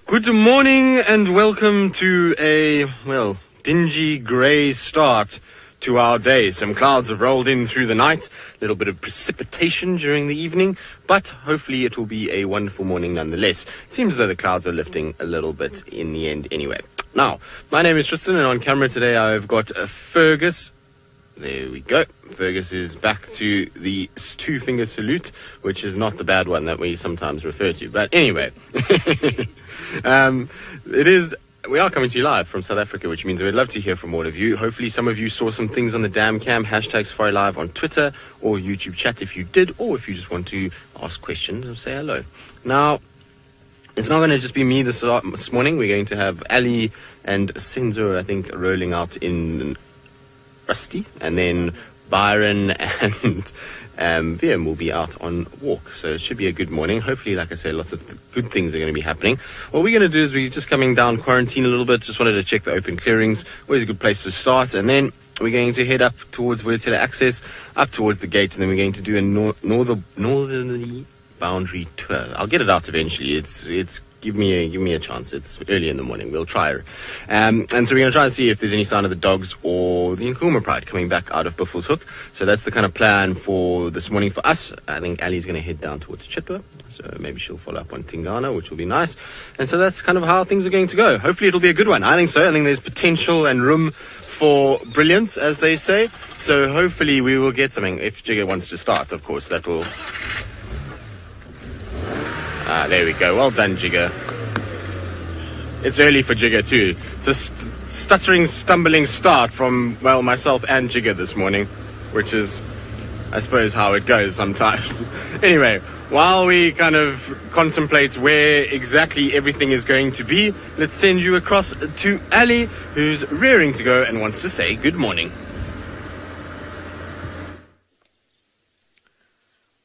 Good morning and welcome to a, dingy grey start to our day. Some clouds have rolled in through the night, a little bit of precipitation during the evening, but hopefully it will be a wonderful morning nonetheless. It seems as though the clouds are lifting a little bit in the end anyway. Now, my name is Tristan and on camera today I've got Fergus. There we go. Fergus is back to the two-finger salute, which is not the bad one that we sometimes refer to. But anyway, we are coming to you live from South Africa, which means we'd love to hear from all of you. Hopefully some of you saw some things on the Damn Cam, hashtag Safari Live on Twitter or YouTube chat if you did, or if you just want to ask questions or say hello. Now, it's not going to just be me this morning. We're going to have Ali and Senzo, I think, rolling out in Rusty, and then Byron and VM will be out on walk. So it should be a good morning. Hopefully, like I said, lots of good things are going to be happening. What we're going to do is we're just coming down quarantine a little bit. Just wanted to check the open clearings. Always a good place to start. And then we're going to head up towards vertical access, up towards the gate, and then we're going to do a northerly boundary tour. I'll get it out eventually. It's Give me a chance. It's early in the morning. We'll try it. And so we're going to try and see if there's any sign of the dogs or the Nkuhuma Pride coming back out of Buffelshoek. So that's the kind of plan for this morning for us. I think Ali's going to head down towards Chitwa. So maybe she'll follow up on Tingana, which will be nice. And so that's kind of how things are going to go. Hopefully it'll be a good one. I think so. I think there's potential and room for brilliance, as they say. So hopefully we will get something. If Jigger wants to start, of course, that will... there we go. Well done, Jigger. It's early for Jigger too. It's a stuttering, stumbling start from, myself and Jigger this morning, which is, I suppose, how it goes sometimes. Anyway, while we kind of contemplate where exactly everything is going to be, let's send you across to Ali, who's rearing to go and wants to say good morning.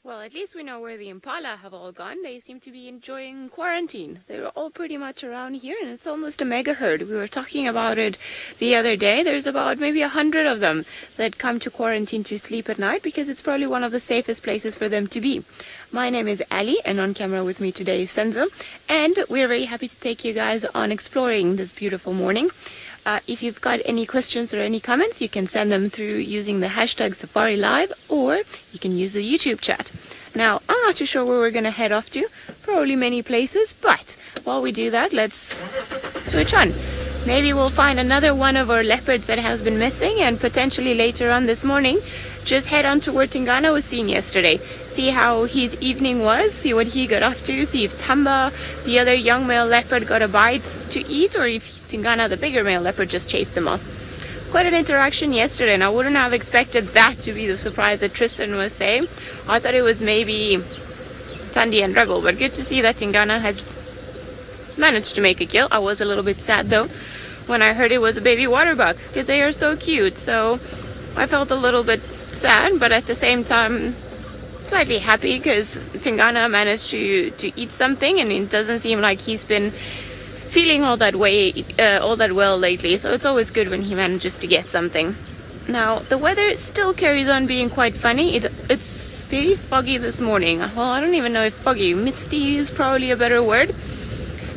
Well, at least we know where the Impala have all gone. They seem to be enjoying quarantine. They're all pretty much around here, and it's almost a mega herd. We were talking about it the other day. There's about maybe 100 of them that come to quarantine to sleep at night because it's probably one of the safest places for them to be. My name is Ali, and on camera with me today is Senzo, and we're very happy to take you guys on exploring this beautiful morning. If you've got any questions or any comments, you can send them through using the hashtag Safari Live, or you can use the YouTube chat. Now, I'm not too sure where we're going to head off to, probably many places, but while we do that, let's switch on. Maybe we'll find another one of our leopards that has been missing, and potentially later on this morning, just head on to where Tingana was seen yesterday. See how his evening was, see what he got up to, see if Thamba, the other young male leopard, got a bite to eat, or if Tingana, the bigger male leopard, just chased him off. Quite an interaction yesterday, and I wouldn't have expected that to be the surprise that Tristan was saying. I thought it was maybe Tandy and Rebel, but good to see that Tingana has managed to make a kill. I was a little bit sad though when I heard it was a baby water buck, because they are so cute. So I felt a little bit sad, but at the same time slightly happy because Tingana managed to eat something, and it doesn't seem like he's been feeling all that well lately. So it's always good when he manages to get something. Now the weather still carries on being quite funny. It's very foggy this morning. Well, I don't even know if foggy, misty is probably a better word.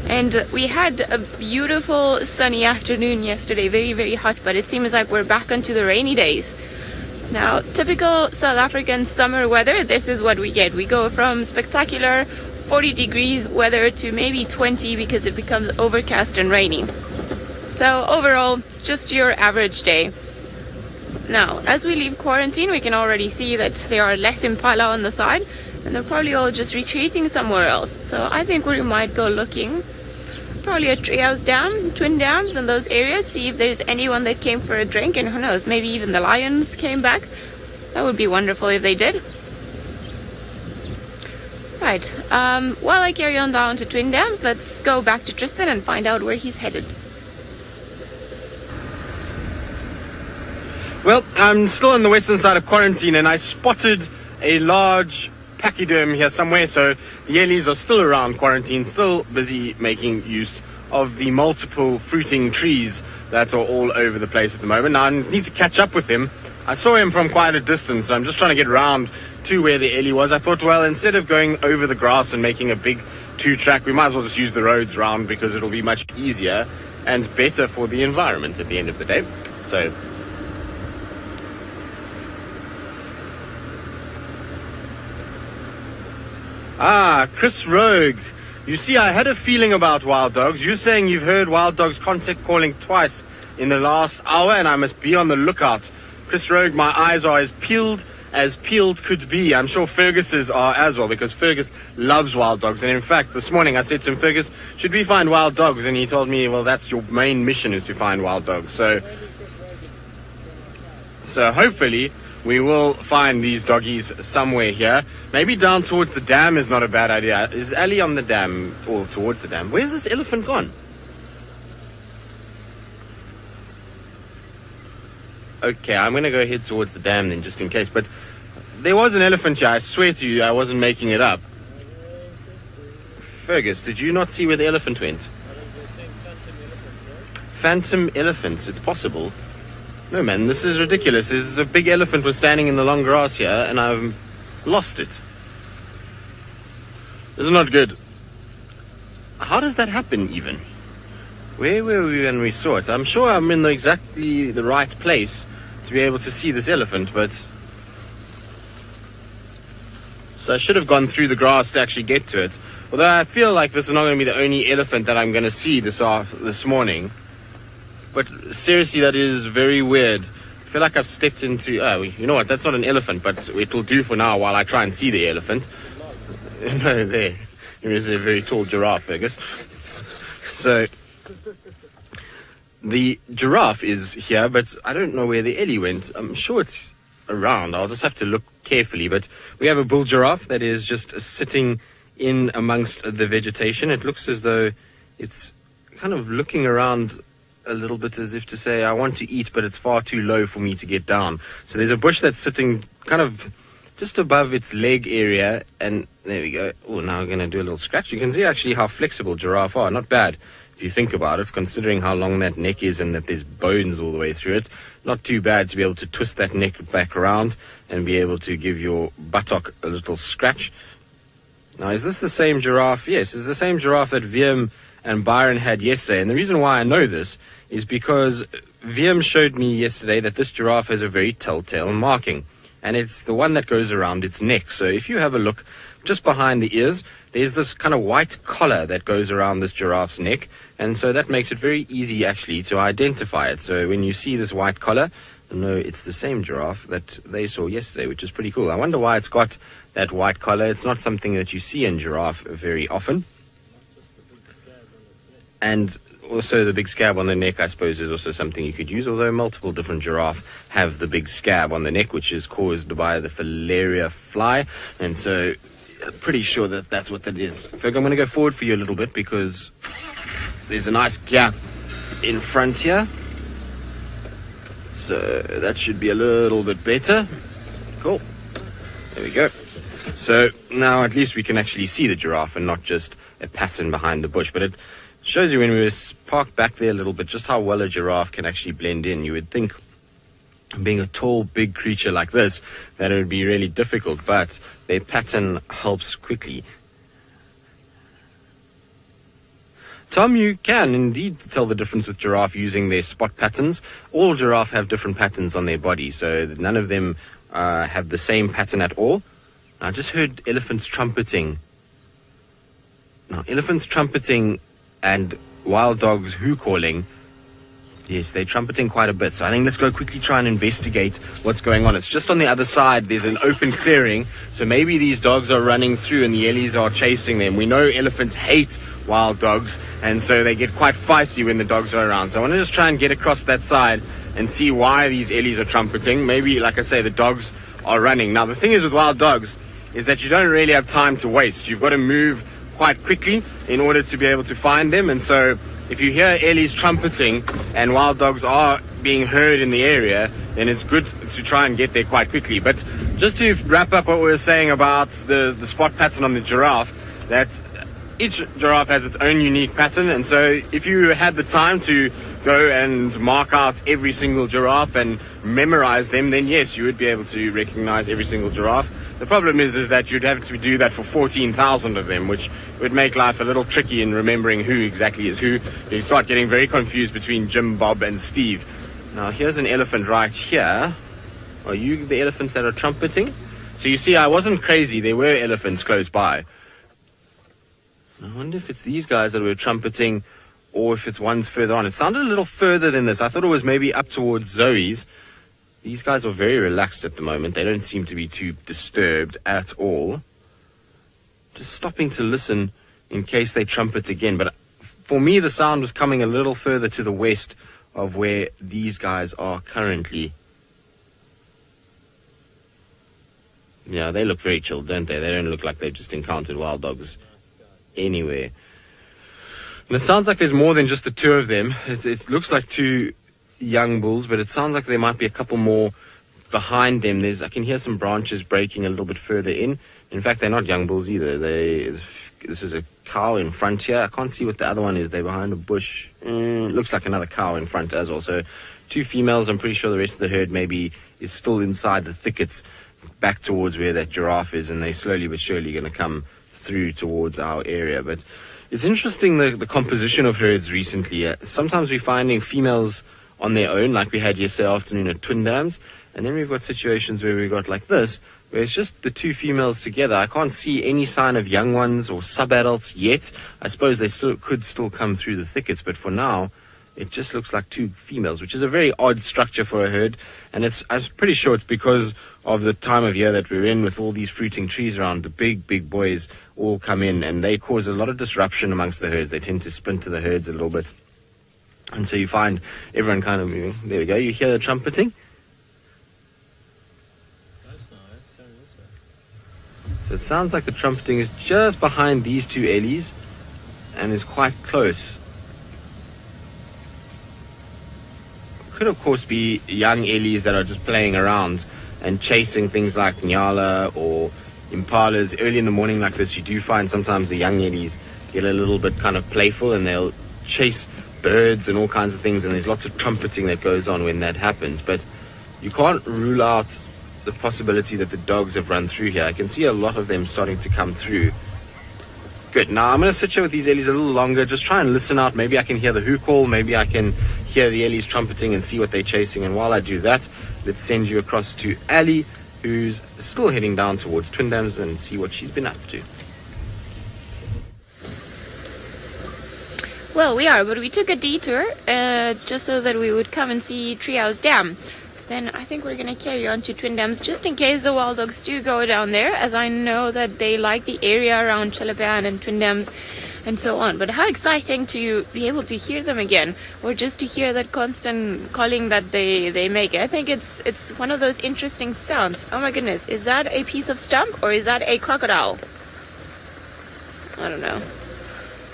And we had a beautiful sunny afternoon yesterday, very, very hot, but it seems like we're back onto the rainy days. Now, typical South African summer weather, this is what we get. We go from spectacular 40 degrees weather to maybe 20 because it becomes overcast and rainy. So overall, just your average day. Now, as we leave quarantine, we can already see that there are less Impala on the side, and they're probably all just retreating somewhere else. So I think we might go looking probably at Treehouse Dam, Twin Dams, and those areas, see if there's anyone that came for a drink, and who knows, maybe even the lions came back. That would be wonderful if they did. Right, while I carry on down to Twin Dams, let's go back to Tristan and find out where he's headed. Well, I'm still on the western side of quarantine, and I spotted a large pachyderm here somewhere, so the Ellies are still around quarantine, still busy making use of the multiple fruiting trees that are all over the place at the moment. Now, I need to catch up with him. I saw him from quite a distance, so I'm just trying to get around to where the Ellie was. I thought, well, instead of going over the grass and making a big 2-track, we might as well just use the roads round because it'll be much easier and better for the environment at the end of the day. So Chris Rogue, you see, I had a feeling about wild dogs. You're saying you've heard wild dogs contact calling twice in the last hour, and I must be on the lookout. Chris Rogue, my eyes are as peeled could be. I'm sure Fergus's are as well, because Fergus loves wild dogs. And in fact, this morning I said to him, Fergus, should we find wild dogs? And he told me, well, that's your main mission, is to find wild dogs. So hopefully we will find these doggies somewhere here. Maybe down towards the dam is not a bad idea. Is Ali on the dam or towards the dam? Where's this elephant gone? Okay, I'm going to go head towards the dam then, just in case. But there was an elephant here. I swear to you, I wasn't making it up. Fergus, did you not see where the elephant went? Phantom elephants, it's possible. No, man, this is ridiculous. There's a big elephant was standing in the long grass here, and I've lost it. This is not good. How does that happen, even? Where were we when we saw it? I'm sure I'm in exactly the right place to be able to see this elephant, but... So I should have gone through the grass to actually get to it. Although I feel like this is not going to be the only elephant that I'm going to see this morning. But seriously, that is very weird. I feel like I've stepped into... Oh, you know what? That's not an elephant, but it will do for now while I try and see the elephant. No, there. There is a very tall giraffe, Fergus. So... The giraffe is here, but I don't know where the Ellie went. I'm sure it's around. I'll just have to look carefully. But we have a bull giraffe that is just sitting in amongst the vegetation. It looks as though it's kind of looking around a little bit as if to say, I want to eat, but it's far too low for me to get down. So there's a bush that's sitting kind of just above its leg area, and there we go. Oh, now I'm going to do a little scratch. You can see actually how flexible giraffe are. Not bad if you think about it, considering how long that neck is and that there's bones all the way through it. Not too bad to be able to twist that neck back around and be able to give your buttock a little scratch. Now, is this the same giraffe? Yes, it's the same giraffe that Wiem and Byron had yesterday. And the reason why I know this is because Wiem showed me yesterday that this giraffe has a very telltale marking. And it's the one that goes around its neck. So if you have a look just behind the ears, there's this kind of white collar that goes around this giraffe's neck. And so that makes it very easy, actually, to identify it. So when you see this white collar, you know it's the same giraffe that they saw yesterday, which is pretty cool. I wonder why it's got that white collar. It's not something that you see in giraffe very often. And also the big scab on the neck, I suppose, is also something you could use, although multiple different giraffe have the big scab on the neck, which is caused by the filaria fly. And so I'm pretty sure that that's what that is. Ferg, I'm going to go forward for you a little bit because there's a nice gap in front here. So that should be a little bit better. Cool. There we go. So now at least we can actually see the giraffe and not just a pattern behind the bush. But it shows you when we were parked back there a little bit just how well a giraffe can actually blend in. You would think, being a tall, big creature like this, that it would be really difficult, but their pattern helps quickly. Tom, you can indeed tell the difference with giraffe using their spot patterns. All giraffe have different patterns on their body, so none of them have the same pattern at all. I just heard elephants trumpeting. Now, elephants trumpeting and wild dogs hoo-calling, yes, they're trumpeting quite a bit. So I think let's go quickly try and investigate what's going on. It's just on the other side. There's an open clearing. So maybe these dogs are running through and the ellies are chasing them. We know elephants hate wild dogs, and so they get quite feisty when the dogs are around. So I want to just try and get across that side and see why these ellies are trumpeting. Maybe, like I say, the dogs are running. Now, the thing is with wild dogs is that you don't really have time to waste. You've got to move quite quickly in order to be able to find them. And so if you hear ellies trumpeting and wild dogs are being heard in the area, then it's good to try and get there quite quickly. But just to wrap up what we were saying about the spot pattern on the giraffe, that each giraffe has its own unique pattern. And so if you had the time to go and mark out every single giraffe and memorize them, then yes, you would be able to recognize every single giraffe. The problem is that you'd have to do that for 14,000 of them, which would make life a little tricky in remembering who exactly is who. You start getting very confused between Jim, Bob, and Steve. Now, here's an elephant right here. Are you the elephants that are trumpeting? So you see, I wasn't crazy. There were elephants close by. I wonder if it's these guys that were trumpeting or if it's ones further on. It sounded a little further than this. I thought it was maybe up towards Zoe's. These guys are very relaxed at the moment. They don't seem to be too disturbed at all. Just stopping to listen in case they trumpet again. But for me, the sound was coming a little further to the west of where these guys are currently. Yeah, they look very chilled, don't they? They don't look like they've just encountered wild dogs anywhere. And it sounds like there's more than just the two of them. It looks like two young bulls, but it sounds like there might be a couple more behind them. I can hear some branches breaking a little bit further in. In fact, they're not young bulls either. This is a cow in front here. I can't see what the other one is. They're behind a bush. Looks like another cow in front as well. So two females. I'm pretty sure the rest of the herd maybe is still inside the thickets back towards where that giraffe is, and they're slowly but surely going to come through towards our area. But it's interesting the composition of herds recently. Sometimes we're finding females on their own, like we had yesterday afternoon at Twin Dams, and then we've got situations where we've got like this, where it's just the two females together. I can't see any sign of young ones or sub-adults yet. I suppose they could still come through the thickets, but for now, it just looks like two females, which is a very odd structure for a herd. And I'm pretty sure it's because of the time of year that we're in with all these fruiting trees around. The big boys all come in and they cause a lot of disruption amongst the herds. They tend to splinter the herds a little bit. And so you find everyone kind of moving. There we go. You hear the trumpeting? So it sounds like the trumpeting is just behind these two ellies and is quite close. Could of course be young ellies that are just playing around and chasing things like nyala or impalas. Early in the morning like this, you do find sometimes the young ellies get a little bit kind of playful and they'll chase birds and all kinds of things, and there's lots of trumpeting that goes on when that happens. But you can't rule out the possibility that the dogs have run through here. I can see a lot of them starting to come through. Good. Now I'm going to sit here with these ellies a little longer, just try and listen out. Maybe I can hear the who call, maybe I can hear the ellies trumpeting and see what they're chasing. And while I do that, let's send you across to Ali, who's still heading down towards Twin Dams, and see what she's been up to. Well, we are, but we took a detour just so that we would come and see Treehouse Dam. Then I think we're going to carry on to Twin Dams just in case the wild dogs do go down there, as I know that they like the area around Chalapan and Twin Dams and so on. But how exciting to be able to hear them again, or just to hear that constant calling that they make. I think it's one of those interesting sounds. Oh my goodness, is that a piece of stump or is that a crocodile? I don't know.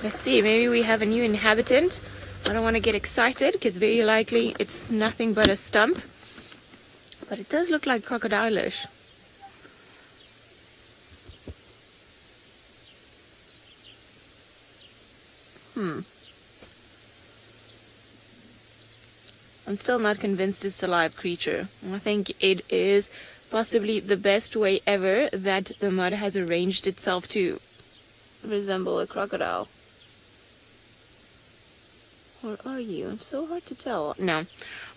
Let's see, maybe we have a new inhabitant. I don't want to get excited because very likely it's nothing but a stump. But it does look like crocodile-ish. I'm still not convinced it's a live creature. I think it is possibly the best way ever that the mud has arranged itself to resemble a crocodile. Or are you? It's so hard to tell. No,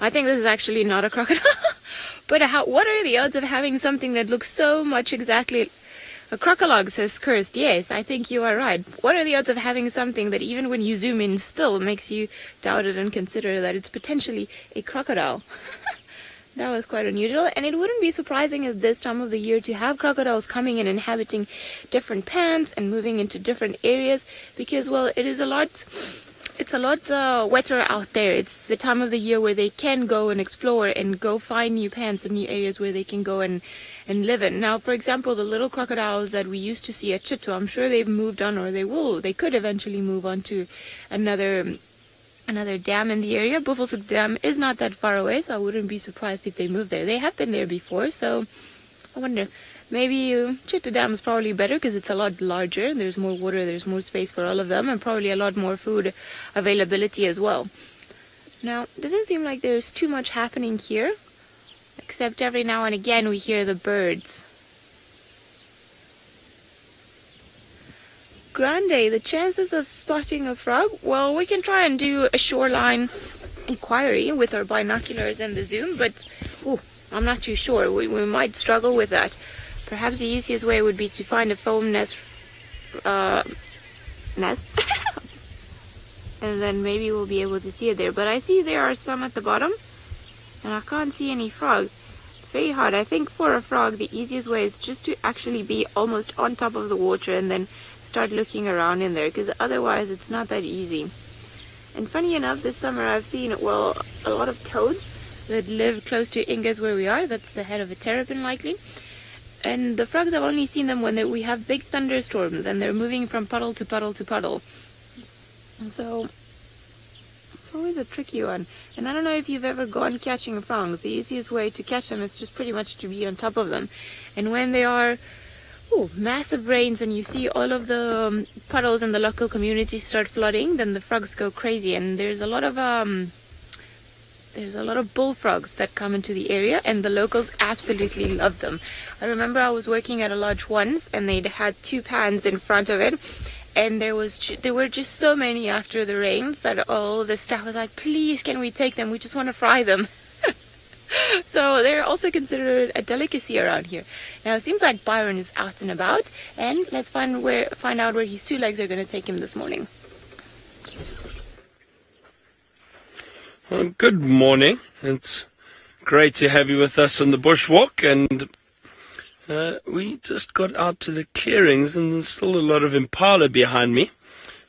I think this is actually not a crocodile. But what are the odds of having something that looks so much exactly... A crocodile says cursed. Yes, I think you are right. What are the odds of having something that even when you zoom in still makes you doubt it and consider that it's potentially a crocodile? That was quite unusual, and it wouldn't be surprising at this time of the year to have crocodiles coming and inhabiting different pans and moving into different areas because, well, it's a lot wetter out there. It's the time of the year where they can go and explore and go find new pans and new areas where they can go and live in. Now, for example, the little crocodiles that we used to see at Chitwa, I'm sure they've moved on, or they could eventually move on to another dam in the area. Buffelshoek Dam is not that far away, so I wouldn't be surprised if they moved there. They have been there before, so I wonder. Maybe Chitwa Dam is probably better because it's a lot larger. There's more water, there's more space for all of them, and probably a lot more food availability as well. Now, it doesn't seem like there's too much happening here, except every now and again we hear the birds. Grande, the chances of spotting a frog? Well, we can try and do a shoreline inquiry with our binoculars and the zoom, but I'm not too sure. We might struggle with that. Perhaps the easiest way would be to find a foam nest, and then maybe we'll be able to see it there. But I see there are some at the bottom, and I can't see any frogs. It's very hard. I think for a frog, the easiest way is just to actually be almost on top of the water and then start looking around in there, because otherwise it's not that easy. And funny enough, this summer I've seen, well, a lot of toads that live close to Ingas where we are. That's the head of a terrapin likely. And the frogs, I've only seen them when we have big thunderstorms and they're moving from puddle to puddle to puddle. And so it's always a tricky one. And I don't know if you've ever gone catching frogs. The easiest way to catch them is just pretty much to be on top of them. And when they are massive rains and you see all of the puddles in the local community start flooding, then the frogs go crazy. And there's a lot of bullfrogs that come into the area, and the locals absolutely love them. I remember I was working at a lodge once, and they'd had 2 pans in front of it, and there were just so many after the rains that all the staff was like, please, can we take them? We just want to fry them. So they're also considered a delicacy around here. Now it seems like Byron is out and about, and let's find out where his 2 legs are going to take him this morning. Well, good morning. It's great to have you with us on the bushwalk, and we just got out to the clearings, and there's still a lot of Impala behind me.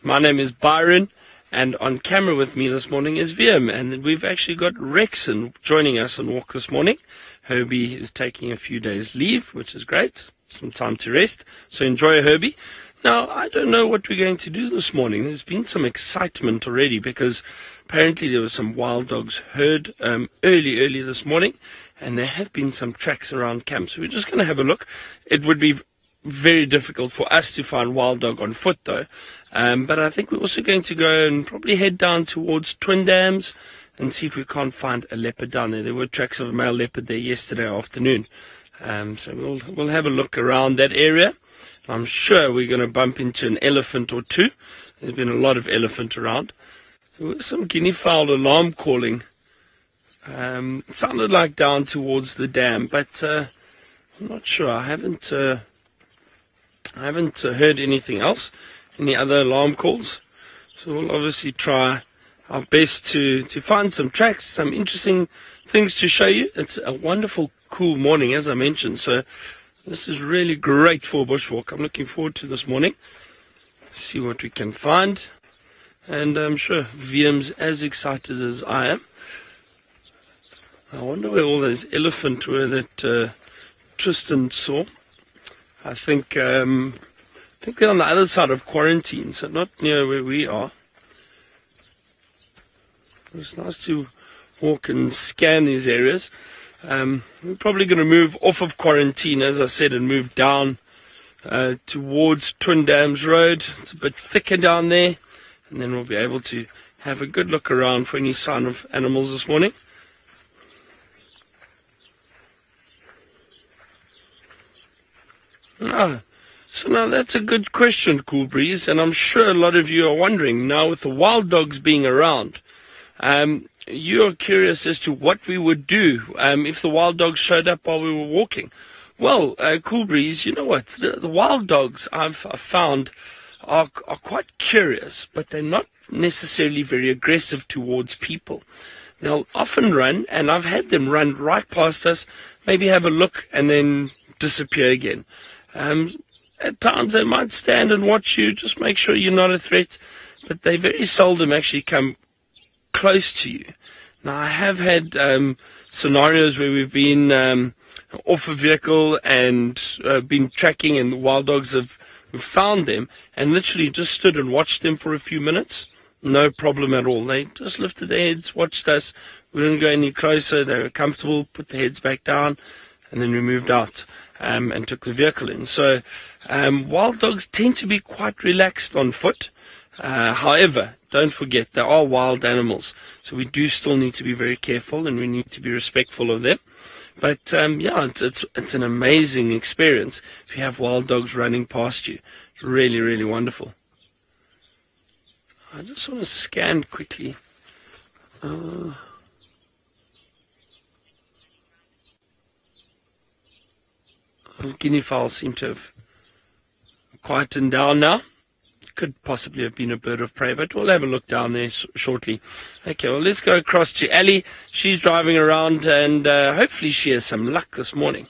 My name is Byron, and on camera with me this morning is Wiem, and we've actually got Rexon joining us on walk this morning. Herbie is taking a few days leave, which is great, some time to rest, so enjoy, Herbie. Now, I don't know what we're going to do this morning. There's been some excitement already because apparently there were some wild dogs heard early this morning, and there have been some tracks around camp. So we're just going to have a look. It would be very difficult for us to find wild dog on foot, though. But I think we're also going to go and probably head down towards Twin Dams and see if we can't find a leopard down there. There were tracks of a male leopard there yesterday afternoon. So we'll have a look around that area. I'm sure we're going to bump into an elephant or 2. There's been a lot of elephant around. There was some guinea fowl alarm calling. It sounded like down towards the dam, but I'm not sure. I haven't heard anything else, any other alarm calls. So we'll obviously try our best to find some tracks, some interesting things to show you. It's a wonderful, cool morning, as I mentioned. So this is really great for a bushwalk. I'm looking forward to this morning. See what we can find. And I'm sure Viem's as excited as I am. I wonder where all those elephant were that Tristan saw. I think they're on the other side of quarantine, so not near where we are. It's nice to walk and scan these areas. We're probably going to move off of quarantine, as I said, and move down towards Twin Dams Road. It's a bit thicker down there, and then we'll be able to have a good look around for any sign of animals this morning. So now that's a good question, Cool Breeze, and I'm sure a lot of you are wondering, now with the wild dogs being around, you're curious as to what we would do if the wild dogs showed up while we were walking. Well, Cool Breeze, you know what? The wild dogs I've found are quite curious, but they're not necessarily very aggressive towards people. They'll often run, and I've had them run right past us, maybe have a look, and then disappear again. At times they might stand and watch you, just make sure you're not a threat, but they very seldom actually come close to you. Now, I have had scenarios where we've been off a vehicle and been tracking, and the wild dogs have found them and literally just stood and watched them for a few minutes. No problem at all. They just lifted their heads, watched us. We didn't go any closer. They were comfortable, put their heads back down, and then we moved out and took the vehicle in. So wild dogs tend to be quite relaxed on foot. However, don't forget, they are wild animals, so we do still need to be very careful, and we need to be respectful of them. But yeah, it's an amazing experience if you have wild dogs running past you. Really, really wonderful. I just want to scan quickly. Guinea fowls seem to have quietened down now. Could possibly have been a bird of prey, but we'll have a look down there shortly. Okay, well, let's go across to Ellie. She's driving around, and hopefully she has some luck this morning.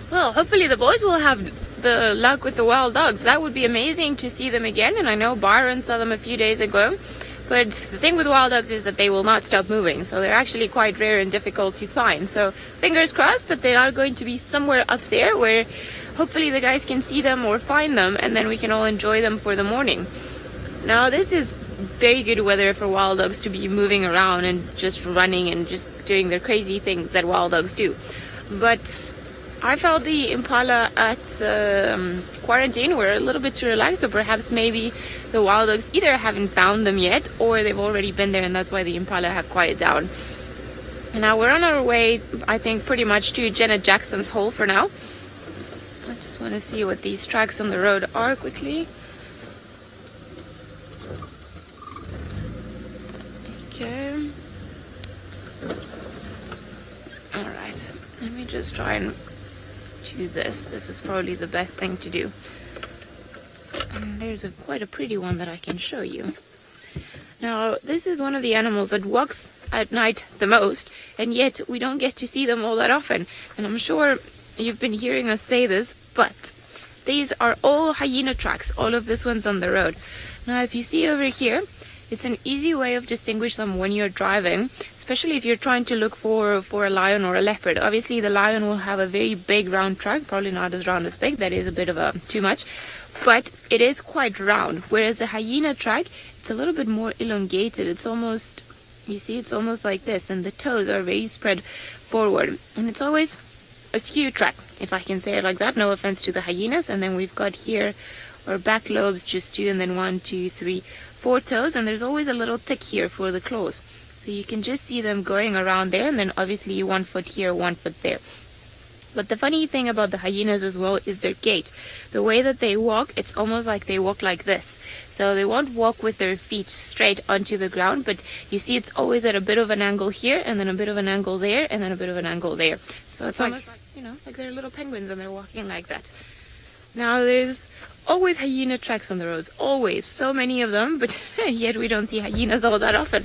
Well, hopefully the boys will have the luck with the wild dogs. That would be amazing to see them again, and I know Byron saw them a few days ago. But the thing with wild dogs is that they will not stop moving, so they're actually quite rare and difficult to find. So fingers crossed that they are going to be somewhere up there where hopefully the guys can see them or find them, and then we can all enjoy them for the morning. Now this is very good weather for wild dogs to be moving around and just running and just doing their crazy things that wild dogs do. But I felt the Impala at quarantine were a little bit too relaxed, so perhaps maybe the wild dogs either haven't found them yet or they've already been there, and that's why the Impala have quieted down. And now we're on our way, I think, pretty much to Janet Jackson's hole for now. I just want to see what these tracks on the road are quickly. Okay. Alright, let me just try and choose this. This is probably the best thing to do. And there's quite a pretty one that I can show you. Now, this is one of the animals that walks at night the most, and yet we don't get to see them all that often. And I'm sure you've been hearing us say this, but these are all hyena tracks, all of this one's on the road. Now, if you see over here, it's an easy way of distinguishing them when you're driving, especially if you're trying to look for a lion or a leopard. Obviously, the lion will have a very big round track, probably not as round as big. That is a bit of a too much, but it is quite round. Whereas the hyena track, it's a little bit more elongated. It's almost, you see, it's almost like this, and the toes are very spread forward, and it's always a skew track, if I can say it like that. No offense to the hyenas. And then we've got here our back lobes, just 2, and then 1, 2, 3, 4 toes, and there's always a little tick here for the claws, so you can just see them going around there, and then obviously 1 foot here, 1 foot there. But the funny thing about the hyenas as well is their gait. The way that they walk, it's almost like they walk like this. So they won't walk with their feet straight onto the ground, but you see it's always at a bit of an angle here, and then a bit of an angle there, and then a bit of an angle there. So it's almost like, you know, like they're little penguins and they're walking like that. Now there's always hyena tracks on the roads, always, so many of them, but yet we don't see hyenas all that often.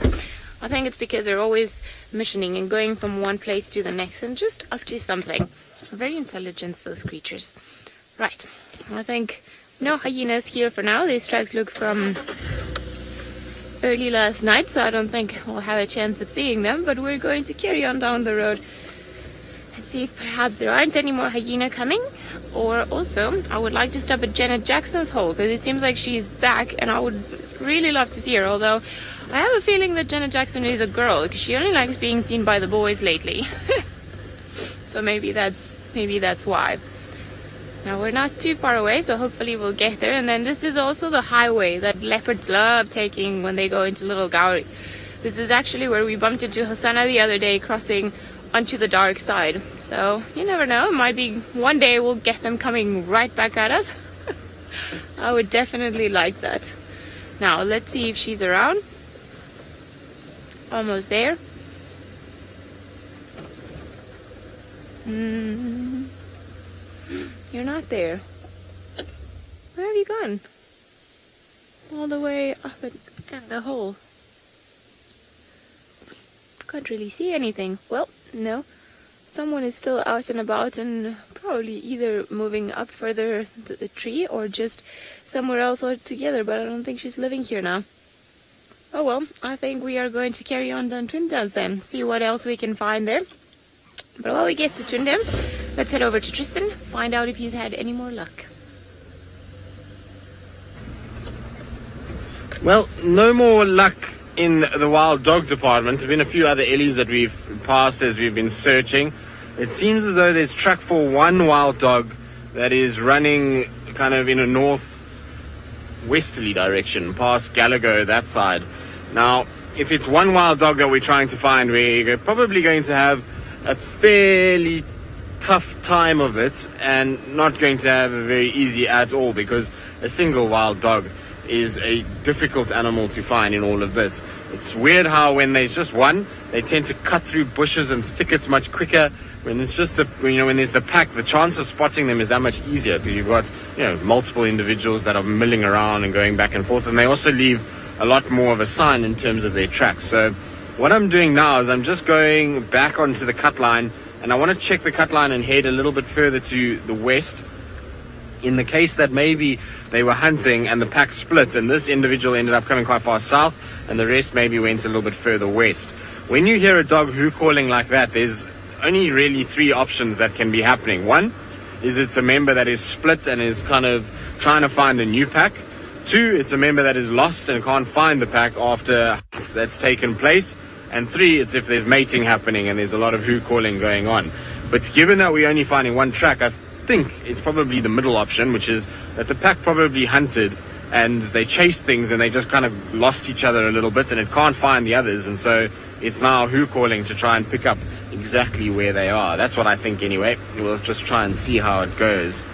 I think it's because they're always missioning and going from one place to the next and just up to something. Very intelligent, those creatures. Right, I think no hyenas here for now. These tracks look from early last night, so I don't think we'll have a chance of seeing them, but we're going to carry on down the road and see if perhaps there aren't any more hyena coming. Or also, I would like to stop at Janet Jackson's hole, because it seems like she's back, and I would really love to see her, although I have a feeling that Janet Jackson is a girl, because she only likes being seen by the boys lately. So maybe that's why. Now we're not too far away, so hopefully we'll get there. And then this is also the highway that leopards love taking when they go into Little Gowrie. This is actually where we bumped into Hosanna the other day, crossing onto the dark side. So you never know, it might be one day we'll get them coming right back at us. I would definitely like that. Now let's see if she's around. Almost there. You're not there. Where have you gone? All the way up in the hole. Can't really see anything. Well, no. Someone is still out and about and probably either moving up further to the tree or just somewhere else altogether, but I don't think she's living here now. Oh well, I think we are going to carry on down Twin Dams then, see what else we can find there. But while we get to Twin Dams, let's head over to Tristan, find out if he's had any more luck. Well, no more luck in the wild dog department. There have been a few other Ellies that we've passed as we've been searching. It seems as though there's track for one wild dog that is running kind of in a north-westerly direction, past Gallagher, that side. Now, if it's one wild dog that we're trying to find, we're probably going to have a fairly tough time of it and not going to have a very easy at all, because a single wild dog is a difficult animal to find in all of this. It's weird how when there's just one, they tend to cut through bushes and thickets much quicker. When it's just when there's the pack, the chance of spotting them is that much easier, because you've got, multiple individuals that are milling around and going back and forth, and they also leave a lot more of a sign in terms of their tracks. So what I'm doing now is I'm just going back onto the cut line, and I want to check the cut line and head a little bit further to the west, in the case that maybe they were hunting and the pack split and this individual ended up coming quite far south and the rest maybe went a little bit further west. When you hear a dog who calling like that, there's only really three options that can be happening. One is it's a member that is split and is kind of trying to find a new pack. Two, it's a member that is lost and can't find the pack after that's taken place. And three, it's if there's mating happening and there's a lot of who calling going on. But given that we're only finding one track, I think it's probably the middle option, which is that the pack probably hunted and they chased things and they just kind of lost each other a little bit and it can't find the others, and so it's now who calling to try and pick up exactly where they are. That's what I think anyway. We'll just try and see how it goes.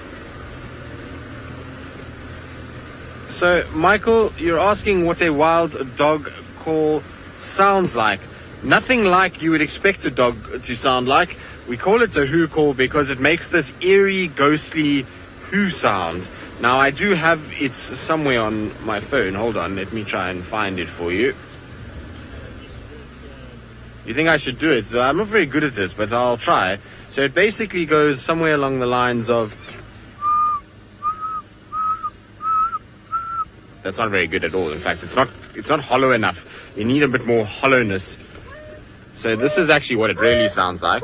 So Michael, you're asking what a wild dog call sounds like. Nothing like you would expect a dog to sound like. We call it a who call because it makes this eerie, ghostly who sound. Now, I do have it somewhere on my phone. Hold on, let me try and find it for you. You think I should do it? So I'm not very good at it, but I'll try. So it basically goes somewhere along the lines of... That's not very good at all. In fact, it's not hollow enough. You need a bit more hollowness. So this is actually what it really sounds like.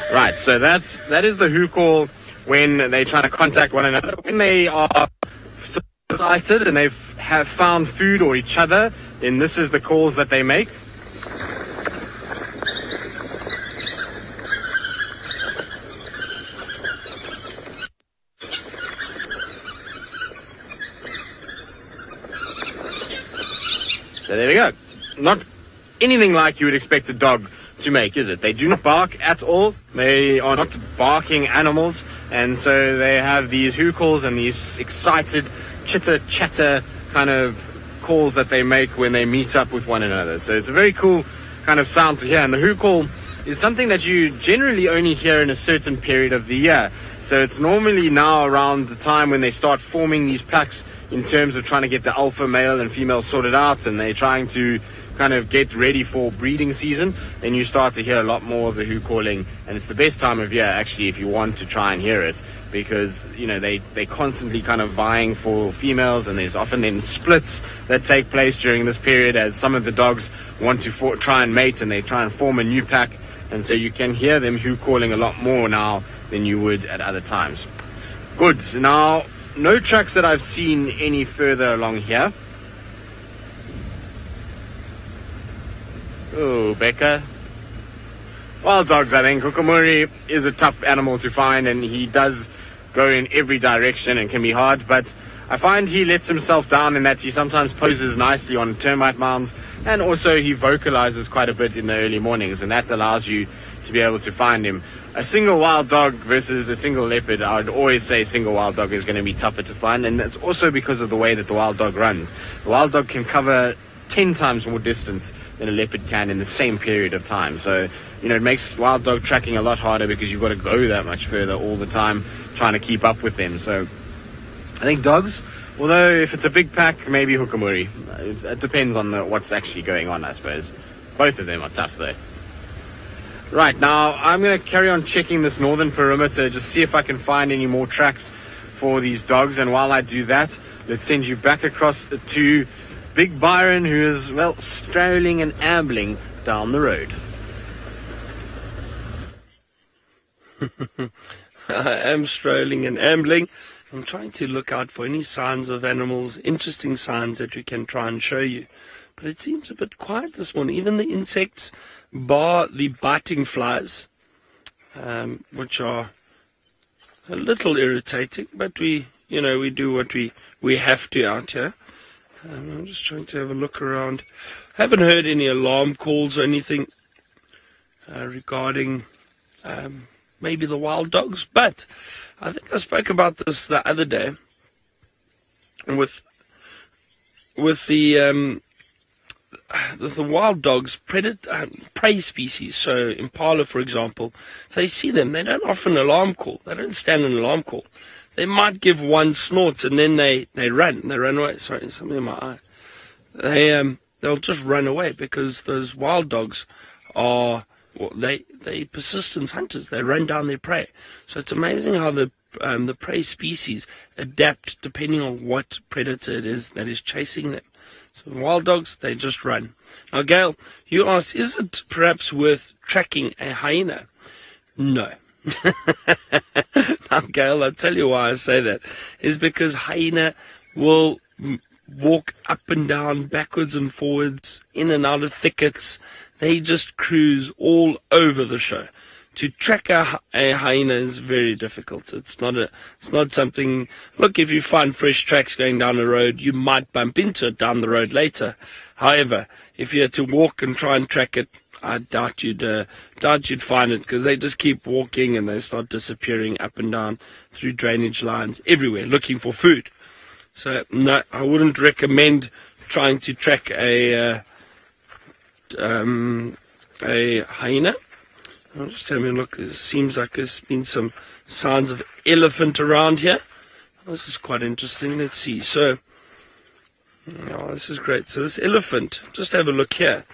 Right, so that is the who call when they're trying to contact one another. When they are excited and have found food or each other, then this is the calls that they make. So there we go. Not anything like you would expect a dog to make, is it? They do not bark at all. They are not barking animals, and so they have these who calls and these excited chitter chatter kind of calls that they make when they meet up with one another. So it's a very cool kind of sound to hear, and the who call is something that you generally only hear in a certain period of the year. So it's normally now around the time when they start forming these packs in terms of trying to get the alpha male and female sorted out, and they're trying to kind of get ready for breeding season, then you start to hear a lot more of the who calling, and it's the best time of year actually if you want to try and hear it, because they constantly kind of vying for females, and there's often then splits that take place during this period as some of the dogs want to try and mate and they try and form a new pack, and so you can hear them who calling a lot more now than you would at other times. Good. Now, no tracks that I've seen any further along here. Oh, Becca. Wild dogs, I think. Hukumuri is a tough animal to find, and he does go in every direction and can be hard, but I find he lets himself down in that he sometimes poses nicely on termite mounds, and also he vocalizes quite a bit in the early mornings, and that allows you to be able to find him. A single wild dog versus a single leopard, I would always say single wild dog is going to be tougher to find, and that's also because of the way that the wild dog runs. The wild dog can cover 10 times more distance than a leopard can in the same period of time. So, it makes wild dog tracking a lot harder because you've got to go that much further all the time trying to keep up with them. So, I think dogs, although if it's a big pack, maybe Hukumuri. It depends on what's actually going on, I suppose. Both of them are tough, though. Right, now I'm going to carry on checking this northern perimeter, just see if I can find any more tracks for these dogs. And while I do that, let's send you back across to Big Byron, who is, strolling and ambling down the road. I am strolling and ambling. I'm trying to look out for any signs of animals, interesting signs that we can try and show you. But it seems a bit quiet this morning. Even the insects, bar the biting flies, which are a little irritating, but we do what we have to out here. I'm just trying to have a look around. Haven't heard any alarm calls or anything regarding maybe the wild dogs, but I think I spoke about this the other day with the wild dogs, prey species. So Impala, for example, if they see them, they don't often alarm call. They don't stand an alarm call. They might give one snort and then they run. They run away. Sorry, something in my eye. They'll just run away because those wild dogs are they persistent hunters. They run down their prey. So it's amazing how the prey species adapt depending on what predator it is that is chasing them. So wild dogs, they just run. Now, Gail, you asked, is it perhaps worth tracking a hyena? No. Now, Gail, I'll tell you why I say that. Is because hyena will walk up and down, backwards and forwards, in and out of thickets. They just cruise all over the show. To track a hyena is very difficult. It's not something. Look, if you find fresh tracks going down the road, you might bump into it down the road later. However, if you had to walk and try and track it, I doubt you'd find it, because they just keep walking and they start disappearing up and down through drainage lines everywhere looking for food. So no, I wouldn't recommend trying to track a hyena. I'm just having a look. It seems like there's been some signs of elephant around here. This is quite interesting. Let's see. So, oh, this is great. So this elephant, just have a look here.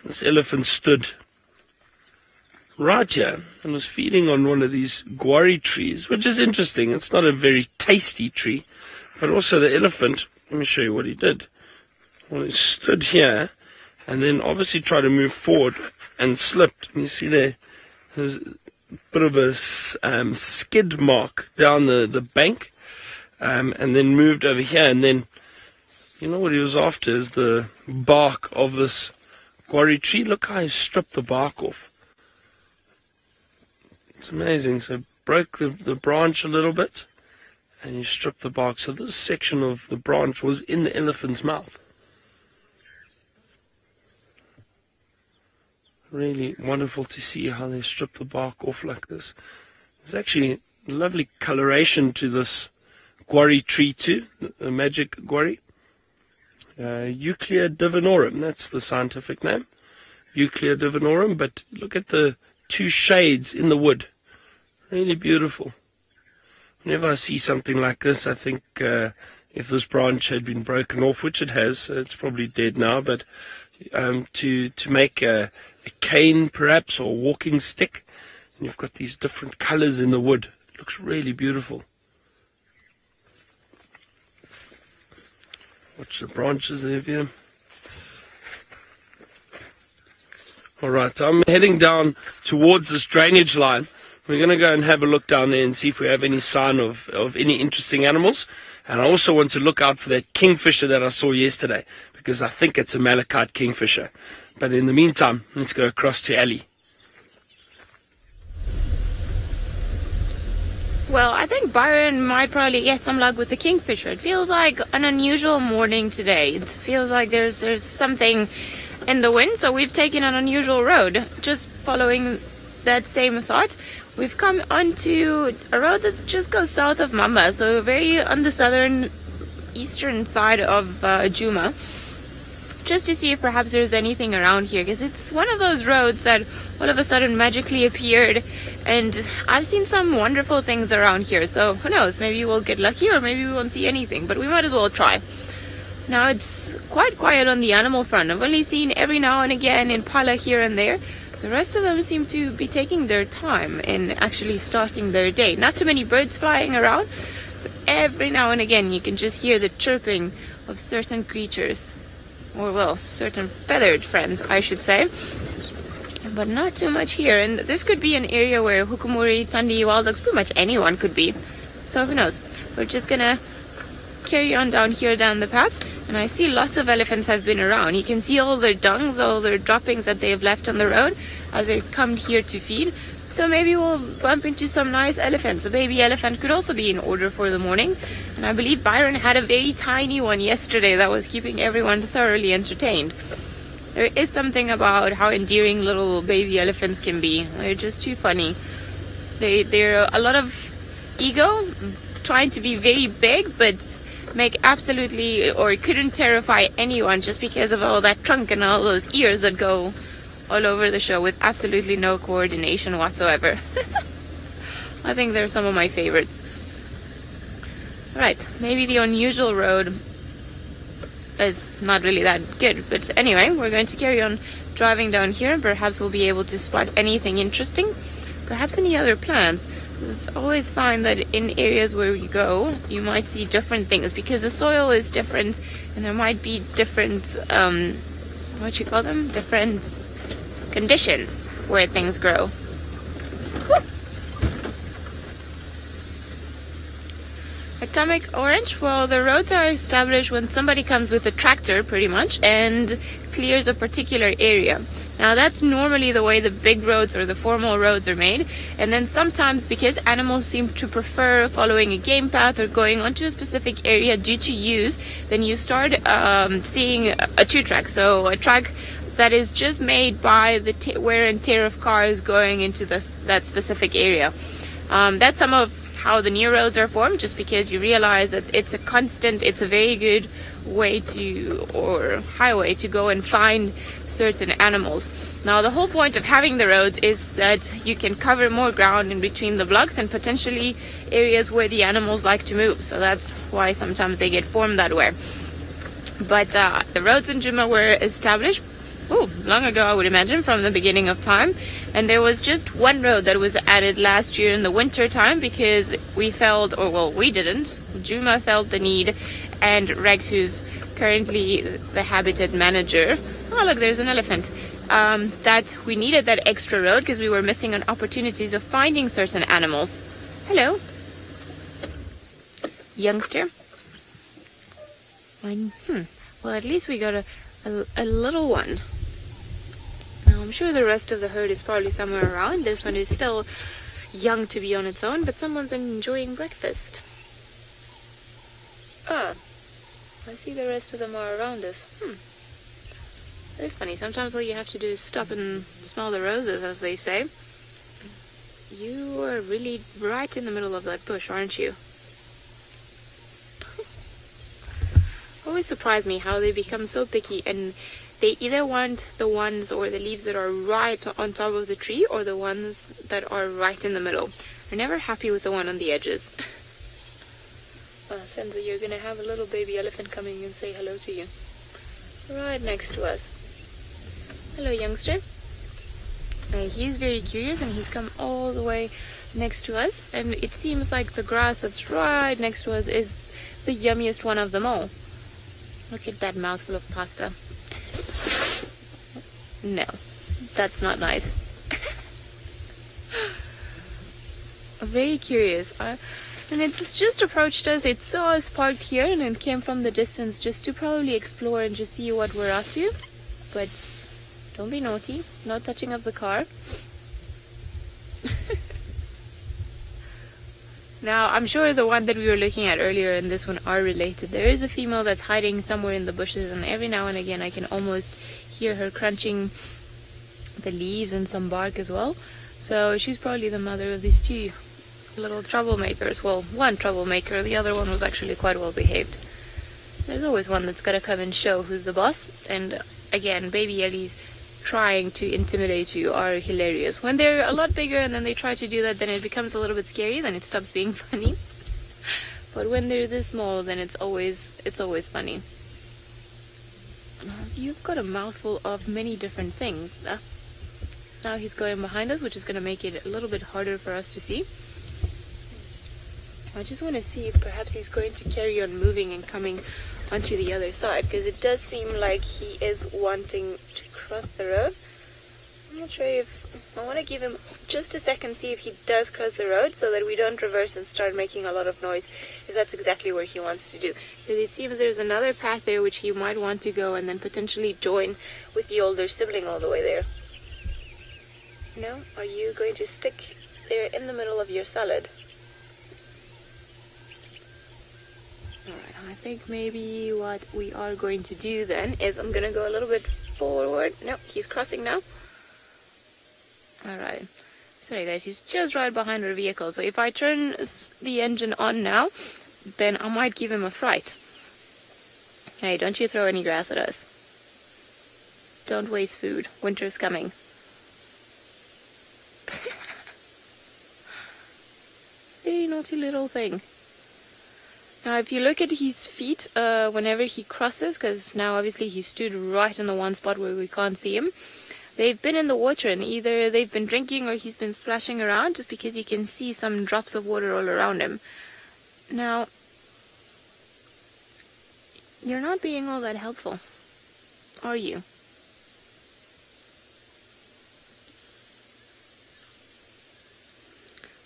This elephant stood right here and was feeding on one of these guarri trees, which is interesting. It's not a very tasty tree, but also the elephant, let me show you what he did. Well, he stood here and then obviously tried to move forward and slipped. And you see there's a bit of a skid mark down the bank, and then moved over here. And then, you know what he was after is the bark of this guarri tree. Look how he stripped the bark off. It's amazing. So broke the branch a little bit, and he stripped the bark. So this section of the branch was in the elephant's mouth. Really wonderful to see how they strip the bark off like this. There's actually lovely coloration to this guarri tree too, the magic guarri. Euclea divinorum, that's the scientific name. Euclea divinorum, but look at the two shades in the wood. Really beautiful. Whenever I see something like this, I think if this branch had been broken off, which it has, so it's probably dead now, but to make a cane perhaps, or a walking stick, and you've got these different colors in the wood. It looks really beautiful. Watch the branches over here. Alright, so I'm heading down towards this drainage line. We're going to go and have a look down there and see if we have any sign of any interesting animals. And I also want to look out for that kingfisher that I saw yesterday, because I think it's a malachite kingfisher. But in the meantime, let's go across to Ali. Well, I think Byron might probably get some luck with the kingfisher. It feels like an unusual morning today. It feels like there's something in the wind, so we've taken an unusual road. Just following that same thought, we've come onto a road that just goes south of Mamba, so very on the southern eastern side of Djuma, just to see if perhaps there's anything around here, because it's one of those roads that all of a sudden magically appeared, and I've seen some wonderful things around here, so who knows, maybe we'll get lucky or maybe we won't see anything, but we might as well try. Now it's quite quiet on the animal front. I've only seen every now and again Impala here and there. The rest of them seem to be taking their time in actually starting their day. Not too many birds flying around, but every now and again you can just hear the chirping of certain creatures. Or, well, certain feathered friends, I should say. But not too much here. And this could be an area where hukumuri, tandi, wild dogs, pretty much anyone could be. So who knows? We're just gonna carry on down here down the path. And I see lots of elephants have been around. You can see all their dungs, all their droppings that they have left on the road as they come here to feed. So maybe we'll bump into some nice elephants. A baby elephant could also be in order for the morning. And I believe Byron had a very tiny one yesterday that was keeping everyone thoroughly entertained. There is something about how endearing little baby elephants can be. They're just too funny. They're a lot of ego, trying to be very big, but make absolutely, or couldn't terrify anyone just because of all that trunk and all those ears that go all over the show with absolutely no coordination whatsoever. I think they're some of my favorites. Right, maybe the unusual road is not really that good, but anyway, we're going to carry on driving down here, and perhaps we'll be able to spot anything interesting, perhaps any other plants. It's always fine that in areas where you go, you might see different things because the soil is different, and there might be different, different conditions where things grow. Atomic orange, well, the roads are established when somebody comes with a tractor, pretty much, and clears a particular area. Now, that's normally the way the big roads or the formal roads are made. And then sometimes, because animals seem to prefer following a game path or going onto a specific area due to use, then you start seeing a two-track. So a track that is just made by the wear and tear of cars going into that specific area. That's some of how the new roads are formed, just because you realize that it's a very good way or highway to go and find certain animals. Now, the whole point of having the roads is that you can cover more ground in between the blocks and potentially areas where the animals like to move. So that's why sometimes they get formed that way. But the roads in Djuma were established long ago, I would imagine, from the beginning of time. And there was just one road that was added last year in the winter time because we didn't. Djuma felt the need, and Rex, who's currently the habitat manager, oh look, there's an elephant, that we needed that extra road because we were missing on opportunities of finding certain animals. Hello, youngster. Well, at least we got a little one. Now, I'm sure the rest of the herd is probably somewhere around. This one is still young to be on its own, but someone's enjoying breakfast. I see the rest of them are around us. That is funny. Sometimes all you have to do is stop and smell the roses, as they say. You are really right in the middle of that bush, aren't you? Always surprise me how they become so picky, and they either want the ones or the leaves that are right on top of the tree or the ones that are right in the middle. They're never happy with the one on the edges. Senzo, you're gonna have a little baby elephant coming and say hello to you. Right next to us. Hello, youngster. He's very curious, and he's come all the way next to us, and it seems like the grass that's right next to us is the yummiest one of them all. Look at that mouthful of pasta. No, that's not nice. Very curious. And it's just approached us. It saw us parked here and it came from the distance just to probably explore and just see what we're up to. But don't be naughty. No touching of the car. Now, I'm sure the one that we were looking at earlier and this one are related. There is a female that's hiding somewhere in the bushes, and every now and again I can almost hear her crunching the leaves and some bark as well. So she's probably the mother of these two little troublemakers. Well, one troublemaker, the other one was actually quite well behaved. There's always one that's got to come and show who's the boss. And again, baby Ellies trying to intimidate you are hilarious. When they're a lot bigger and then they try to do that, then it becomes a little bit scary, then it stops being funny. But when they're this small, then it's always funny. You've got a mouthful of many different things. Now he's going behind us, which is going to make it a little bit harder for us to see. I just want to see if perhaps he's going to carry on moving and coming onto the other side, because it does seem like he is wanting to cross the road. I'm not sure if I want to give him just a second, see if he does cross the road, so that we don't reverse and start making a lot of noise, if that's exactly what he wants to do. Because it seems there's another path there which he might want to go and then potentially join with the older sibling all the way there. No? Are you going to stick there in the middle of your salad? Alright, I think maybe what we are going to do then is I'm going to go a little bit forward. No, he's crossing now. Alright. Sorry guys, he's just right behind our vehicle. So if I turn the engine on now, then I might give him a fright. Hey, don't you throw any grass at us. Don't waste food. Winter's coming. Very naughty little thing. Now if you look at his feet whenever he crosses, because now obviously he stood right in the one spot where we can't see him, they've been in the water, and either they've been drinking or he's been splashing around, just because you can see some drops of water all around him. Now, you're not being all that helpful, are you?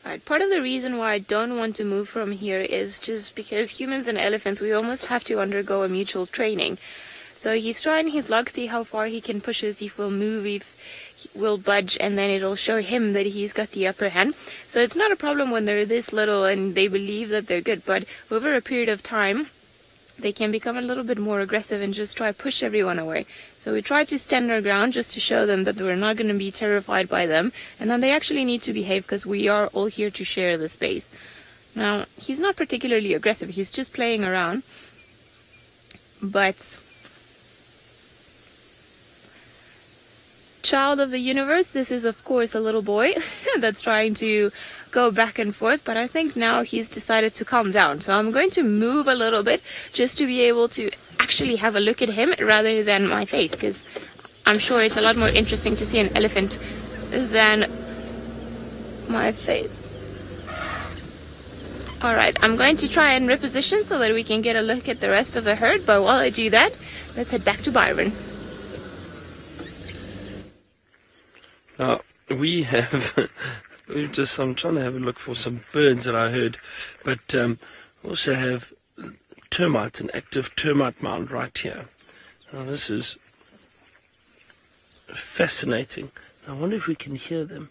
Alright, part of the reason why I don't want to move from here is just because humans and elephants, we almost have to undergo a mutual training. So he's trying his luck, see how far he can push us, if we'll move, if he will budge, and then it'll show him that he's got the upper hand. So it's not a problem when they're this little and they believe that they're good, but over a period of time, they can become a little bit more aggressive and just try to push everyone away. So we try to stand our ground just to show them that we're not going to be terrified by them, and then they actually need to behave because we are all here to share the space. Now, he's not particularly aggressive, he's just playing around, but child of the universe, this is of course a little boy that's trying to go back and forth, but I think now he's decided to calm down. So I'm going to move a little bit just to be able to actually have a look at him rather than my face, because I'm sure it's a lot more interesting to see an elephant than my face. Alright, I'm going to try and reposition so that we can get a look at the rest of the herd, but while I do that, let's head back to Byron. Now, we have, I'm trying to have a look for some birds that I heard, but also have termites, an active termite mound right here. Now, this is fascinating. I wonder if we can hear them.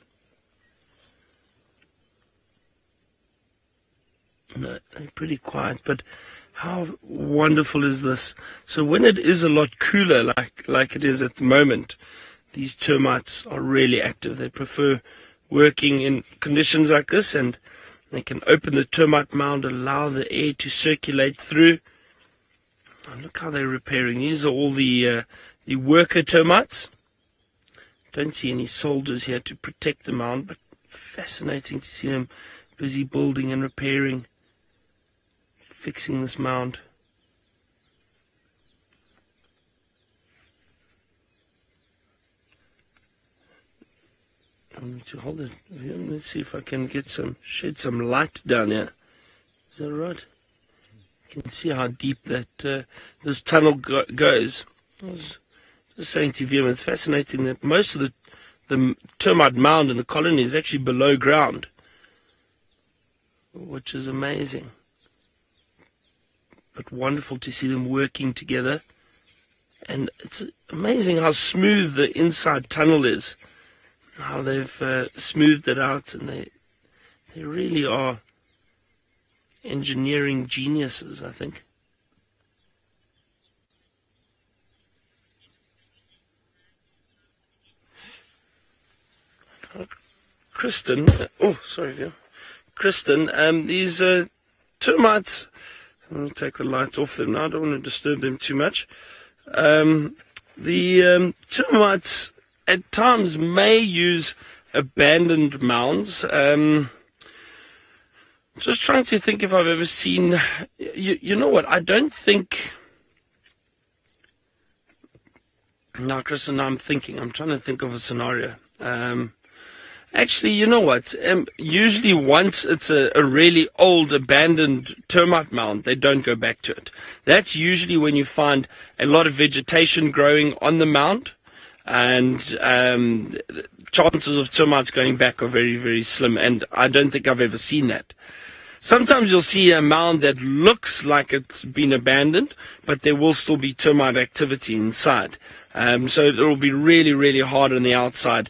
No, they're pretty quiet, but how wonderful is this? So when it is a lot cooler, like it is at the moment, these termites are really active. They prefer working in conditions like this, and they can open the termite mound, allow the air to circulate through. And look how they're repairing. These are all the worker termites. Don't see any soldiers here to protect the mound, but fascinating to see them busy building and repairing, fixing this mound. I need to hold it. Let's see if I can get shed some light down here. Is that right? You can see how deep that this tunnel goes. I was just saying to Vyam, it's fascinating that most of the termite mound in the colony is actually below ground, which is amazing. But wonderful to see them working together. And it's amazing how smooth the inside tunnel is. How they've smoothed it out, and they really are engineering geniuses, I think. Tristan, Tristan, these termites, I'm going to take the light off them now, I don't want to disturb them too much. The termites at times may use abandoned mounds. Just trying to think if I've ever seen, you know what, I don't think, now Kristen, I'm trying to think of a scenario. Actually, you know what, usually once it's a really old abandoned termite mound, they don't go back to it. That's usually when you find a lot of vegetation growing on the mound, and chances of termites going back are very, very slim, and I don't think I've ever seen that. Sometimes you'll see a mound that looks like it's been abandoned, but there will still be termite activity inside. So it will be really, really hard on the outside.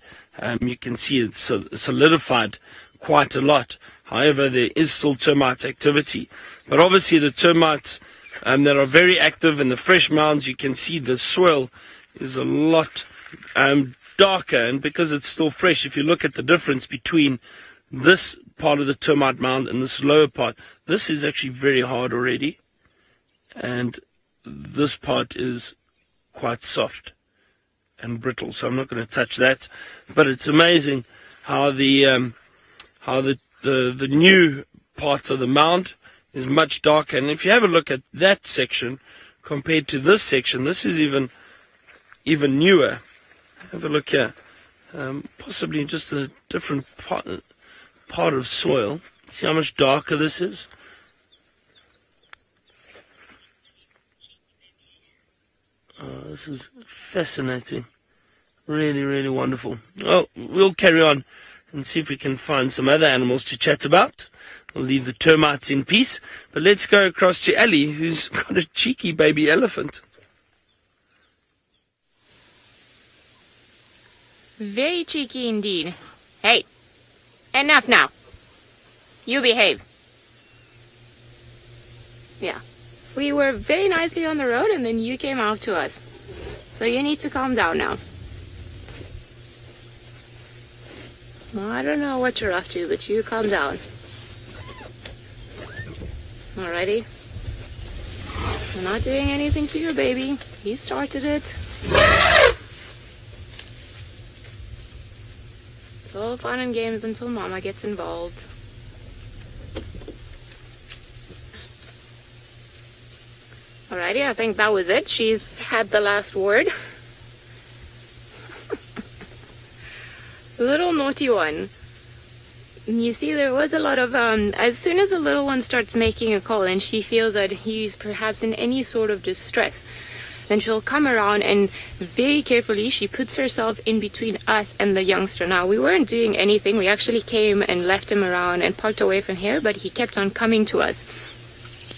You can see it's solidified quite a lot. However, there is still termite activity. But obviously the termites that are very active in the fresh mounds, you can see the soil is a lot darker. And because it's still fresh, if you look at the difference between this part of the termite mound and this lower part, this is actually very hard already. And this part is quite soft and brittle, so I'm not going to touch that. But it's amazing how the new parts of the mound is much darker. And if you have a look at that section compared to this section, this is even newer. Have a look here. Possibly just a different part of soil. See how much darker this is? Oh, this is fascinating. Really, really wonderful. Well, we'll carry on and see if we can find some other animals to chat about. We'll leave the termites in peace. But let's go across to Ali, who's got a cheeky baby elephant. Very cheeky indeed. Hey, enough now. You behave. Yeah. We were very nicely on the road and then you came out to us. So you need to calm down now. Well, I don't know what you're up to, but you calm down. Alrighty. I'm not doing anything to your baby. You started it. It's all fun and games until Mama gets involved. Alrighty, I think that was it. She's had the last word. Little naughty one. You see, there was a lot of, as soon as the little one starts making a call and she feels that he's perhaps in any sort of distress, then she'll come around and very carefully she puts herself in between us and the youngster. Now, we weren't doing anything. We actually came and left him around and parked away from here, but he kept on coming to us.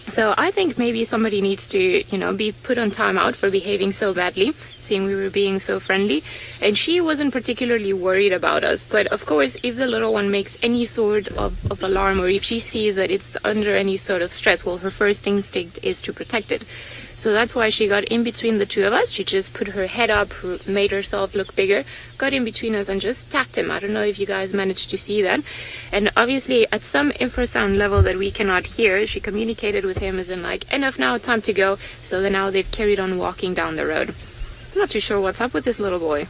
So I think maybe somebody needs to, be put on timeout for behaving so badly, seeing we were being so friendly. And she wasn't particularly worried about us. But of course, if the little one makes any sort of alarm, or if she sees that it's under any sort of stress, well, her first instinct is to protect it. So that's why she got in between the two of us. She just put her head up, made herself look bigger, got in between us and just tapped him. I don't know if you guys managed to see that. And obviously at some infrasound level that we cannot hear, she communicated with him as in like, enough now, time to go. So then now they've carried on walking down the road. I'm not too sure what's up with this little boy.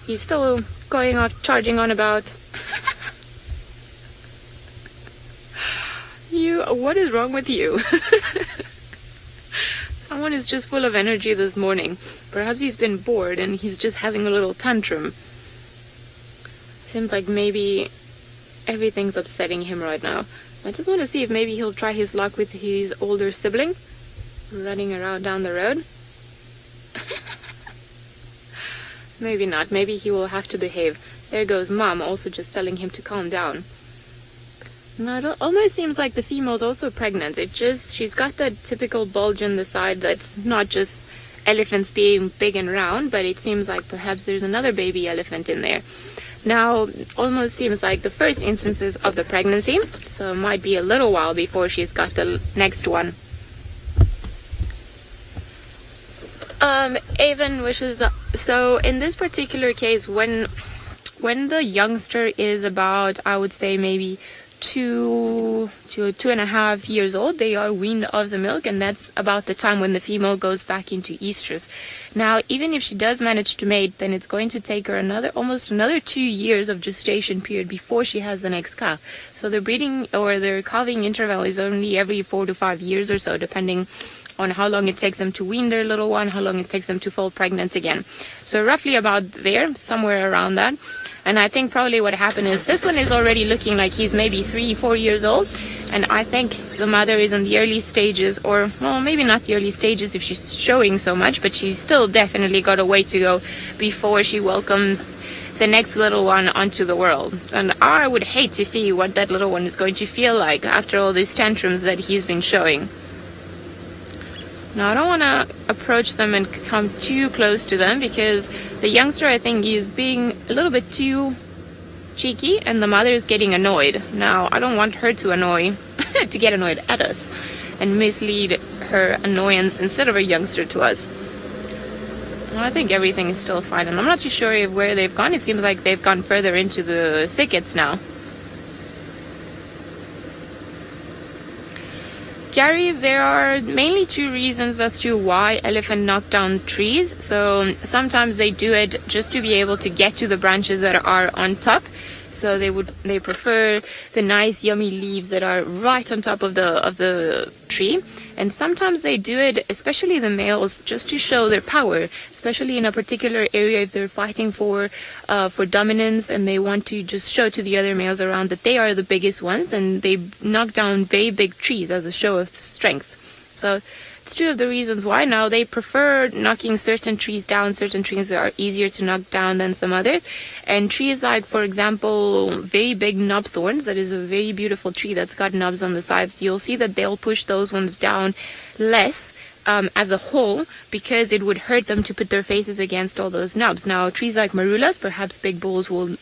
He's still going off, charging on about... What is wrong with you? Someone is just full of energy this morning. Perhaps he's been bored and he's just having a little tantrum. Seems like maybe everything's upsetting him right now. I just want to see if maybe he'll try his luck with his older sibling running around down the road. Maybe not. Maybe he will have to behave. There goes Mom, also just telling him to calm down. No, it almost seems like the female's also pregnant. She's got that typical bulge in the side that's not just elephants being big and round, but it seems like perhaps there's another baby elephant in there. Now, almost seems like the first instances of the pregnancy, so it might be a little while before she's got the next one. Avon wishes, so in this particular case, when the youngster is about, I would say maybe 2 to 2.5 years old, they are weaned of the milk, and that's about the time when the female goes back into estrus. Now, even if she does manage to mate, then it's going to take her almost another 2 years of gestation period before she has the next calf. So the breeding or the calving interval is only every 4 to 5 years or so, depending on how long it takes them to wean their little one, how long it takes them to fall pregnant again. So roughly about there, somewhere around that. And I think probably what happened is this one is already looking like he's maybe 3-4 years old. And I think the mother is in the early stages, or, well, maybe not the early stages if she's showing so much, but she's still definitely got a way to go before she welcomes the next little one onto the world. And I would hate to see what that little one is going to feel like after all these tantrums that he's been showing. Now, I don't want to approach them and come too close to them because the youngster, I think, is being a little bit too cheeky and the mother is getting annoyed. Now, I don't want her to get annoyed at us and mislead her annoyance instead of a youngster to us. Well, I think everything is still fine, and I'm not too sure where they've gone. It seems like they've gone further into the thickets now. Gary, there are mainly two reasons as to why elephant knock down trees. So sometimes they do it just to be able to get to the branches that are on top. So they prefer the nice yummy leaves that are right on top of the tree. And sometimes they do it, especially the males, just to show their power, especially in a particular area if they're fighting for dominance and they want to just show to the other males around that they are the biggest ones, and they knock down very big trees as a show of strength. So it's two of the reasons why. Now they prefer knocking certain trees down. Certain trees are easier to knock down than some others. And trees like, for example, very big knob thorns, that is a very beautiful tree that's got knobs on the sides. You'll see that they'll push those ones down less as a whole because it would hurt them to put their faces against all those knobs. Now trees like marulas, perhaps big bulls would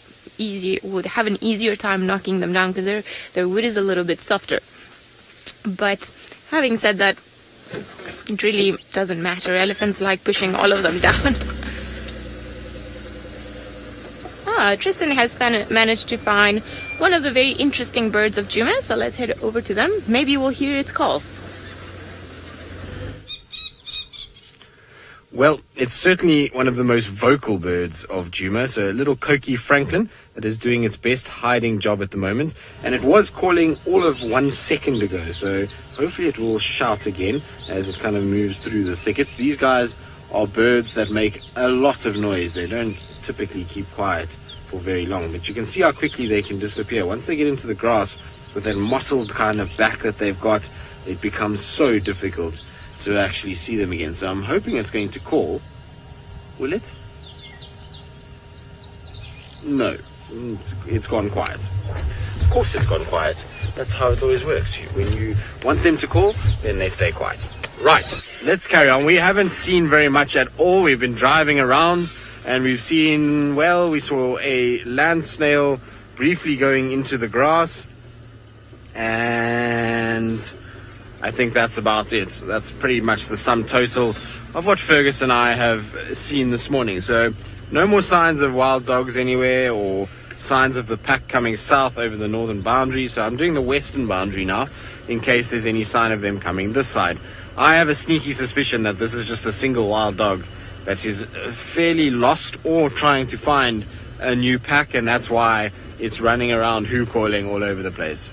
have an easier time knocking them down because their wood is a little bit softer. But having said that, it really doesn't matter. Elephants like pushing all of them down. Tristan has managed to find one of the very interesting birds of Djuma, so let's head over to them. Maybe we'll hear its call. Well, it's certainly one of the most vocal birds of Djuma, so a little Coqui Franklin that is doing its best hiding job at the moment. And it was calling all of 1 second ago, so hopefully it will shout again as it kind of moves through the thickets. These guys are birds that make a lot of noise. They don't typically keep quiet for very long, but you can see how quickly they can disappear. Once they get into the grass with that mottled kind of back that they've got, it becomes so difficult to actually see them again. So I'm hoping it's going to call. Will it? No, it's gone quiet. Of course it's gone quiet. That's how it always works. When you want them to call, then they stay quiet. Right, let's carry on. We haven't seen very much at all. We've been driving around and we've seen, well, we saw a land snail briefly going into the grass, and I think that's about it. That's pretty much the sum total of what Fergus and I have seen this morning. So no more signs of wild dogs anywhere or signs of the pack coming south over the northern boundary. So I'm doing the western boundary now in case there's any sign of them coming this side. I have a sneaky suspicion that this is just a single wild dog that is fairly lost or trying to find a new pack, and that's why it's running around calling all over the place.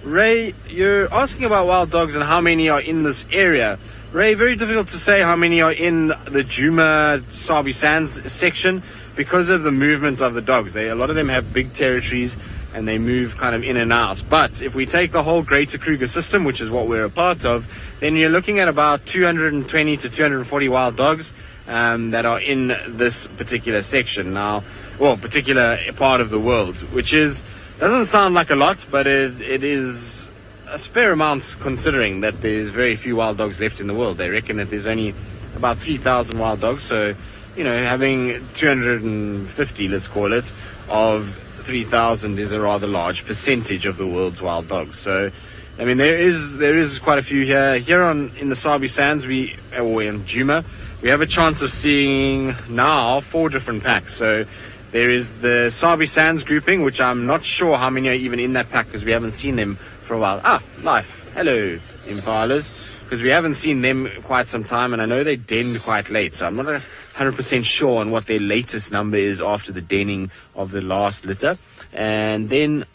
Ray, you're asking about wild dogs and how many are in this area. Ray, very difficult to say how many are in the Djuma Sabi Sands section because of the movement of the dogs. A lot of them have big territories and they move kind of in and out. But if we take the whole greater Kruger system, which is what we're a part of, then you're looking at about 220 to 240 wild dogs that are in this particular section now, well, particular part of the world, which doesn't sound like a lot, but it is a fair amount considering that there's very few wild dogs left in the world. They reckon that there's only about 3,000 wild dogs, so, having 250, let's call it, of 3,000 is a rather large percentage of the world's wild dogs. So, I mean, there is quite a few here. Here in the Sabi Sands, or in Djuma, we have a chance of seeing now 4 different packs. So there is the Sabi Sands grouping, which I'm not sure how many are even in that pack because we haven't seen them for a while. Life. Hello, Impalas. Because we haven't seen them quite some time, and I know they denned quite late, so I'm not 100% sure on what their latest number is after the denning of the last litter. And then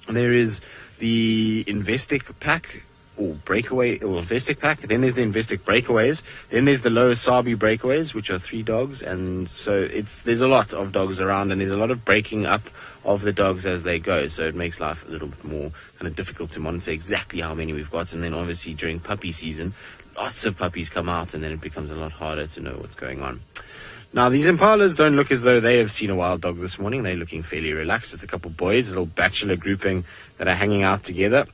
there is the Investic pack, or breakaway, or Investic pack. Then there's the Investic breakaways. Then there's the lower Sabi breakaways, which are 3 dogs. And so there's a lot of dogs around, and there's a lot of breaking up of the dogs as they go. So it makes life a little bit more kind of difficult to monitor exactly how many we've got. And then obviously during puppy season, lots of puppies come out, and then it becomes a lot harder to know what's going on. Now, these Impalas don't look as though they have seen a wild dog this morning. They're looking fairly relaxed. It's a couple boys, a little bachelor grouping that are hanging out together.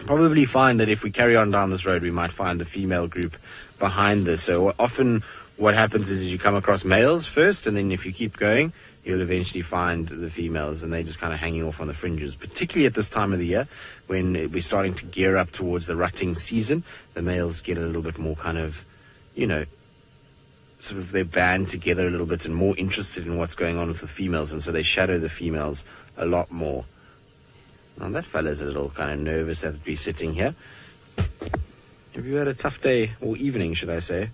Probably find that if we carry on down this road, we might find the female group behind this. So often what happens is you come across males first, and then if you keep going, you'll eventually find the females, and they're just kind of hanging off on the fringes, particularly at this time of the year when we're starting to gear up towards the rutting season. The males get a little bit more kind of, sort of, they band together a little bit and more interested in what's going on with the females, and so they shadow the females a lot more. Now that fella's a little kind of nervous to be sitting here. Have you had a tough day, or evening should I say?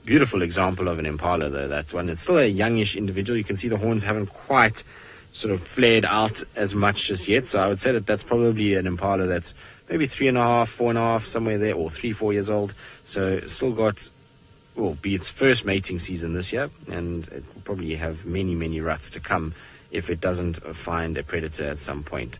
Beautiful example of an Impala though, that one. It's still a youngish individual. You can see the horns haven't quite sort of flared out as much just yet, so I would say that that's probably an Impala that's maybe 3.5, 4.5, somewhere there, or 3-4 years old. So it's still got, will be its first mating season this year, and it will probably have many, many ruts to come if it doesn't find a predator at some point.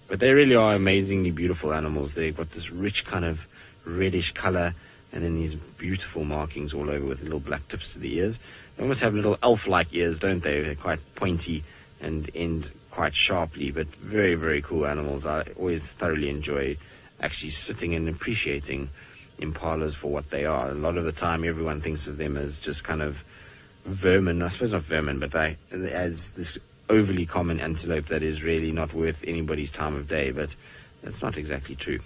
But they really are amazingly beautiful animals. They've got this rich kind of reddish color, and then these beautiful markings all over with little black tips to the ears. They almost have little elf-like ears, don't they? They're quite pointy and end quite sharply, but very, very cool animals. I always thoroughly enjoy actually sitting and appreciating Impalas for what they are. A lot of the time everyone thinks of them as just kind of vermin. I suppose not vermin, but as this overly common antelope that is really not worth anybody's time of day, but that's not exactly true.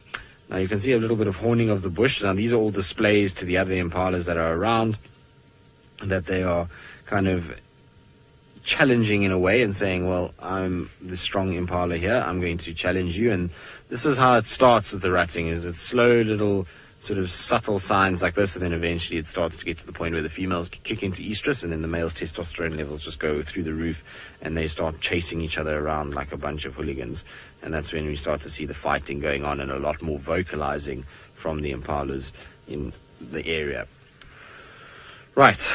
Now you can see a little bit of horning of the bush. Now these are all displays to the other Impalas that are around, that they are kind of challenging in a way and saying, well, I'm the strong Impala here, I'm going to challenge you. And this is how it starts with the rutting, is it's slow little sort of subtle signs like this, and then eventually it starts to get to the point where the females kick into estrus, and then the male's testosterone levels just go through the roof, and they start chasing each other around like a bunch of hooligans. And that's when we start to see the fighting going on, and a lot more vocalizing from the Impalas in the area. Right,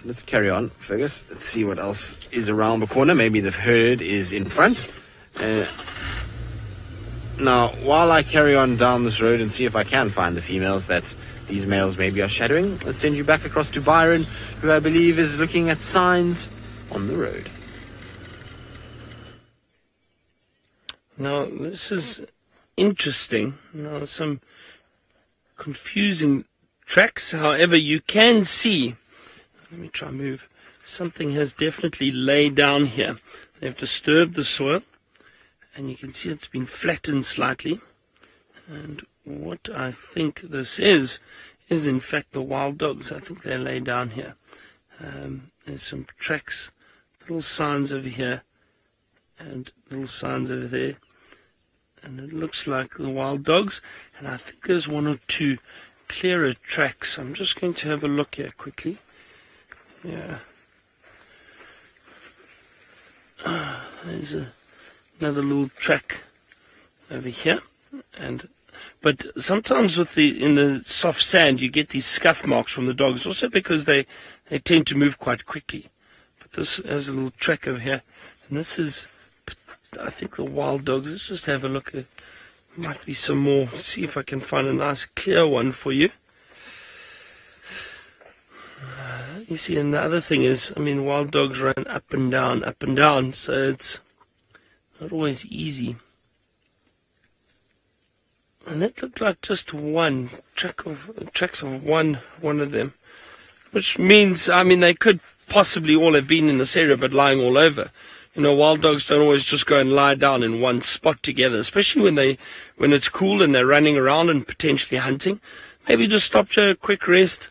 let's carry on, Fergus. Let's see what else is around the corner. Maybe the herd is in front. Now, while I carry on down this road and see if I can find the females that these males maybe are shadowing, let's send you back across to Byron, who I believe is looking at signs on the road. Now, this is interesting. Now, some confusing tracks. However, you can see, let me try and move, something has definitely laid down here. They've disturbed the soil, and you can see it's been flattened slightly. And what I think this is in fact the wild dogs. I think they lay down here. There's some tracks, little signs over here, and little signs over there. And it looks like the wild dogs. And I think there's one or two clearer tracks. I'm just going to have a look here quickly. Yeah. There's another little track over here, but sometimes in the soft sand you get these scuff marks from the dogs, also because they tend to move quite quickly. But this has a little track over here, and this is, I think, the wild dogs. Let's just have a look. There might be some more. See if I can find a nice clear one for you. You see, and the other thing is, I mean, wild dogs run up and down, so it's not always easy. And that looked like just one tracks of one of them, which means, I mean, they could possibly all have been in this area, but lying all over. You know, wild dogs don't always just go and lie down in one spot together, especially when it's cool and they're running around and potentially hunting. Maybe just stopped a quick rest,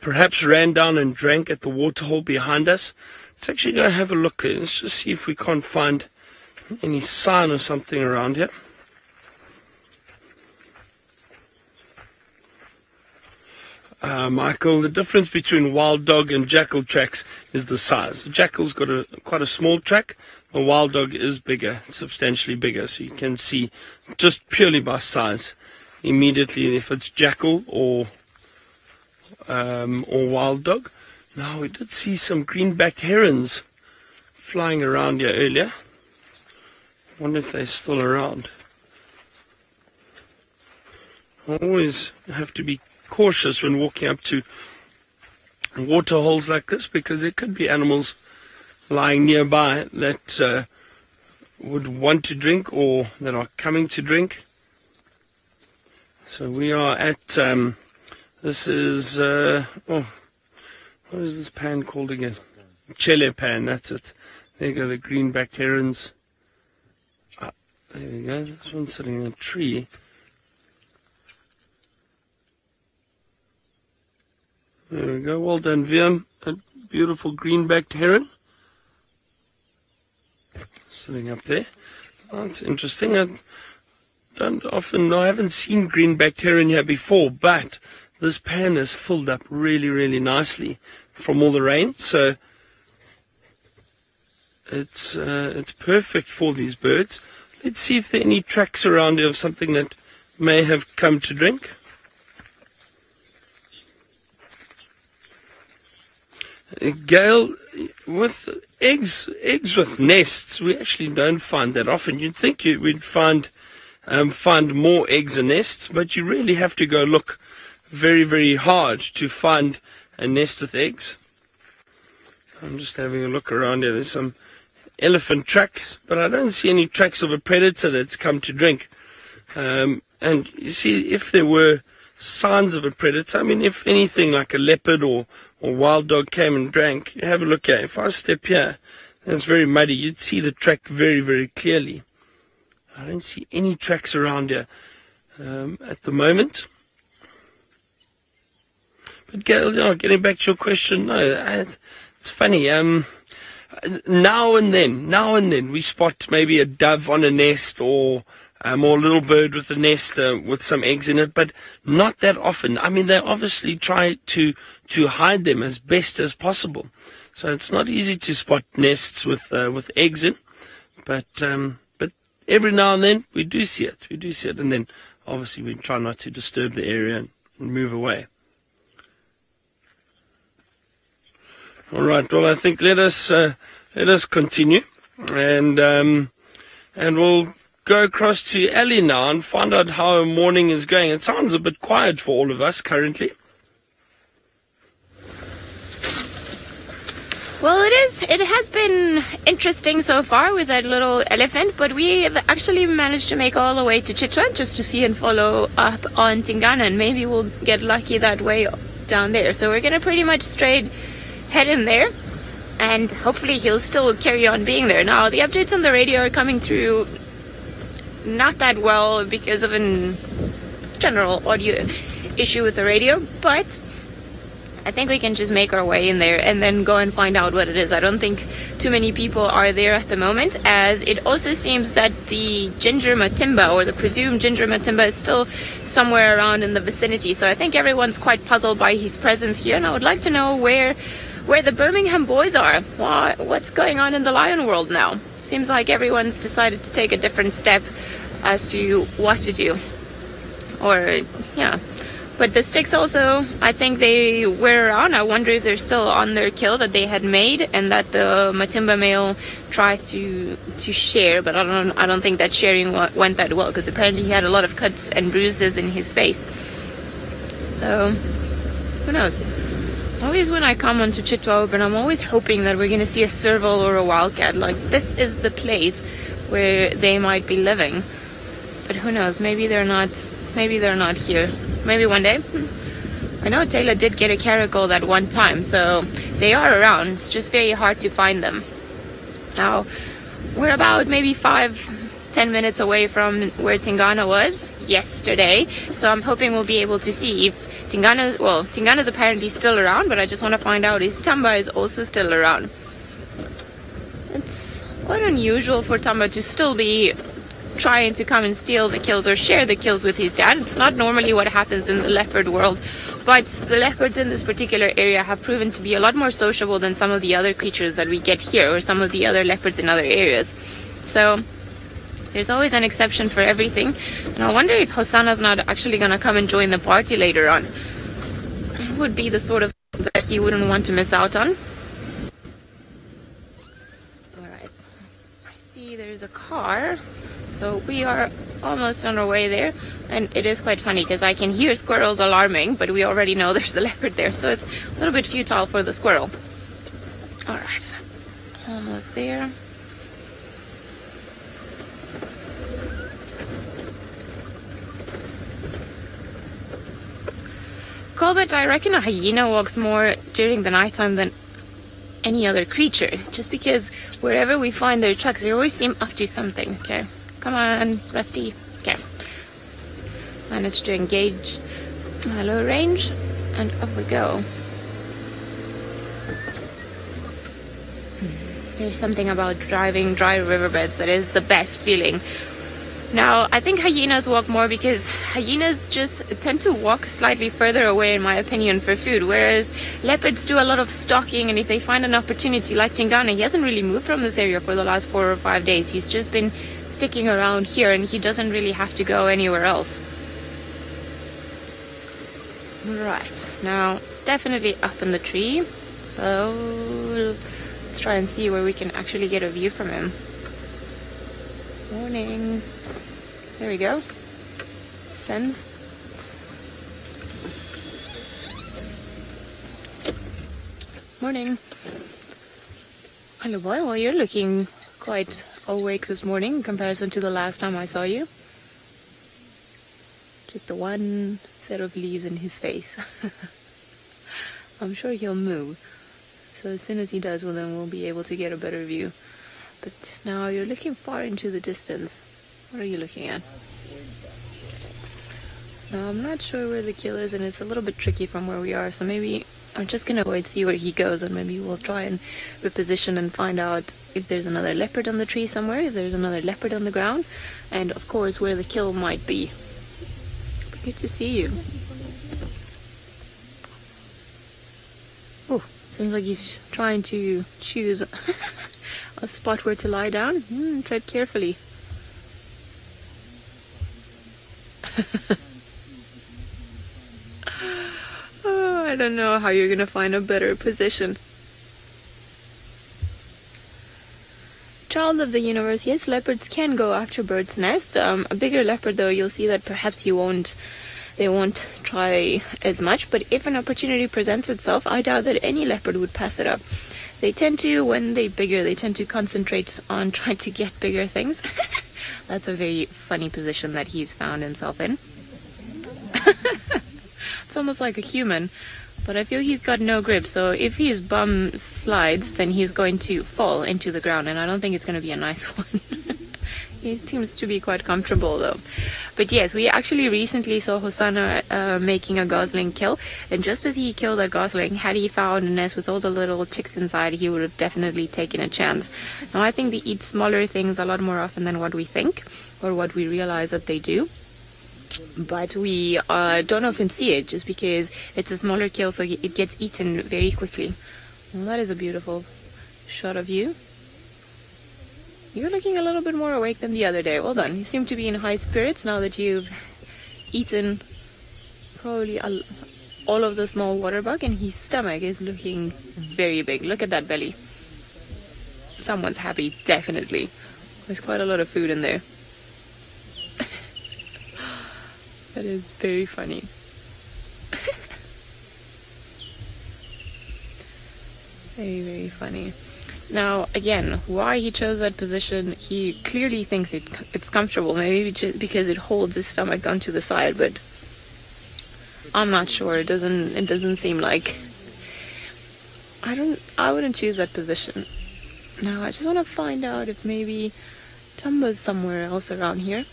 perhaps ran down and drank at the waterhole behind us. Let's actually go have a look there. Let's just see if we can't find any sign or something around here. Michael, the difference between wild dog and jackal tracks is the size. The jackal's got quite a small track. The wild dog is bigger, substantially bigger. So you can see just purely by size immediately if it's jackal or wild dog. Now, we did see some green-backed herons flying around here earlier. I wonder if they're still around. I always have to be cautious when walking up to water holes like this, because there could be animals lying nearby that would want to drink or that are coming to drink. So we are at, this is, what is this pan called again? Chile pan, that's it. There you go, the green-backed herons. Ah, there we go, this one's sitting in a tree. There we go, well done, Viam. A beautiful green-backed heron. Sitting up there. Oh, that's interesting. I haven't seen green-backed heron here before, but this pan is filled up really, really nicely from all the rain. So it's perfect for these birds. Let's see if there are any tracks around here of something that may have come to drink. Gail, with eggs with nests, we actually don't find that often. You'd think we'd find more eggs and nests, but you really have to go look very, very hard to find a nest with eggs. I'm just having a look around here. There's some elephant tracks, but I don't see any tracks of a predator that's come to drink. And you see, if there were signs of a predator, I mean, if anything like a leopard or wild dog came and drank, you have a look here. If I step here, and it's very muddy, you'd see the track very, very clearly. I don't see any tracks around here at the moment. But getting back to your question, no, it's funny. Now and then we spot maybe a dove on a nest or a little bird with a nest with some eggs in it, but not that often. I mean, they obviously try to hide them as best as possible. So it's not easy to spot nests with eggs in, but every now and then we do see it. And then obviously we try not to disturb the area and move away. All right. Well, I think let us continue, and we'll go across to Ellie now and find out how her morning is going. It sounds a bit quiet for all of us currently. Well, it has been interesting so far with that little elephant, but we have actually managed to make all the way to Chitwa just to see and follow up on Tingana, and maybe we'll get lucky that way down there. So we're going to pretty much straight head in there, and hopefully he'll still carry on being there. Now, the updates on the radio are coming through not that well because of a general audio issue with the radio, but I think we can just make our way in there and then go and find out what it is. I don't think too many people are there at the moment, as it also seems that the ginger matimba, or the presumed ginger matimba, is still somewhere around in the vicinity. So I think everyone's quite puzzled by his presence here, and I would like to know where the Birmingham boys are. What's going on in the lion world now? Seems like everyone's decided to take a different step as to what to do. But the sticks also, I think they were around. I wonder if they're still on their kill that they had made, and that the Matimba male tried to share. But I don't think that sharing went that well, because apparently he had a lot of cuts and bruises in his face. So who knows? Always when I come onto Chitwa Open, I'm always hoping that we're going to see a serval or a wildcat. Like, this is the place where they might be living. But who knows? Maybe they're not here. Maybe one day. I know Taylor did get a caracal that one time, so they are around. It's just very hard to find them. Now, we're about maybe 5-10 minutes away from where Tingana was yesterday, so I'm hoping we'll be able to see if Tingana's apparently still around, but I just want to find out if Thamba is also still around. It's quite unusual for Thamba to still be trying to come and steal the kills or share the kills with his dad. It's not normally what happens in the leopard world, but the leopards in this particular area have proven to be a lot more sociable than some of the other creatures that we get here, or some of the other leopards in other areas. So there's always an exception for everything, and I wonder if Hosanna's not actually going to come and join the party later on. It would be the sort of thing that he wouldn't want to miss out on. Alright, I see there's a car. So we are almost on our way there. And it is quite funny because I can hear squirrels alarming, but we already know there's the leopard there, so it's a little bit futile for the squirrel. Alright, almost there. Colbert, I reckon a hyena walks more during the nighttime than any other creature, just because wherever we find their tracks, they always seem up to something. Okay, come on, Rusty. Okay, managed to engage my low range, and off we go. There's something about driving dry riverbeds that is the best feeling. Now, I think hyenas walk more because hyenas just tend to walk slightly further away, in my opinion, for food, whereas leopards do a lot of stalking, and if they find an opportunity, like Tingana, he hasn't really moved from this area for the last 4 or 5 days. He's just been sticking around here, and he doesn't really have to go anywhere else. Right, now, definitely up in the tree, so let's try and see where we can actually get a view from him. Morning. There we go. Sends. Morning. Hello, boy. Well, you're looking quite awake this morning in comparison to the last time I saw you. Just the one set of leaves in his face. I'm sure he'll move. So as soon as he does, well, then we'll be able to get a better view. But now you're looking far into the distance. What are you looking at? Now, I'm not sure where the kill is, and it's a little bit tricky from where we are, so maybe I'm just gonna wait, see where he goes, and maybe we'll try and reposition and find out if there's another leopard on the tree somewhere, if there's another leopard on the ground, and of course where the kill might be. But good to see you. Oh, seems like he's trying to choose a spot where to lie down. Tread carefully. Oh, I don't know how you're gonna find a better position. Child of the universe, yes, leopards can go after birds' nests. A bigger leopard, though, you'll see that perhaps they won't try as much, but if an opportunity presents itself, I doubt that any leopard would pass it up. They tend to, when they're bigger, they tend to concentrate on trying to get bigger things. That's a very funny position that he's found himself in. It's almost like a human, but I feel he's got no grip, so if his bum slides, then he's going to fall into the ground, and I don't think it's going to be a nice one. He seems to be quite comfortable, though. But yes, we actually recently saw Hosanna making a gosling kill, and just as he killed that gosling, had he found a nest with all the little chicks inside, he would have definitely taken a chance. Now, I think they eat smaller things a lot more often than what we think, or what we realize that they do. But we don't often see it, just because it's a smaller kill, so it gets eaten very quickly. Well, that is a beautiful shot of you. You're looking a little bit more awake than the other day. Well done. You seem to be in high spirits now that you've eaten probably all of the small water bug, and his stomach is looking very big. Look at that belly. Someone's happy, definitely. There's quite a lot of food in there. That is very funny. Very, very funny. Now, again, why he chose that position, he clearly thinks it's comfortable. Maybe just because it holds his stomach onto the side, but I'm not sure. It doesn't seem like... I wouldn't choose that position. Now, I just want to find out if maybe Thamba's somewhere else around here.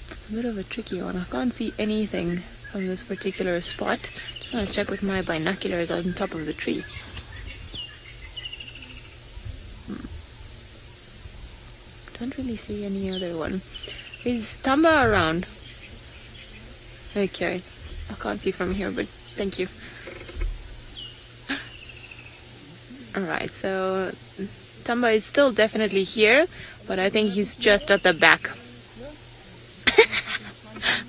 It's a bit of a tricky one. I can't see anything from this particular spot. Just want to check with my binoculars on top of the tree. Don't really see any other one. Is Thamba around? Okay. I can't see from here, but thank you. Alright, so Thamba is still definitely here, but I think he's just at the back.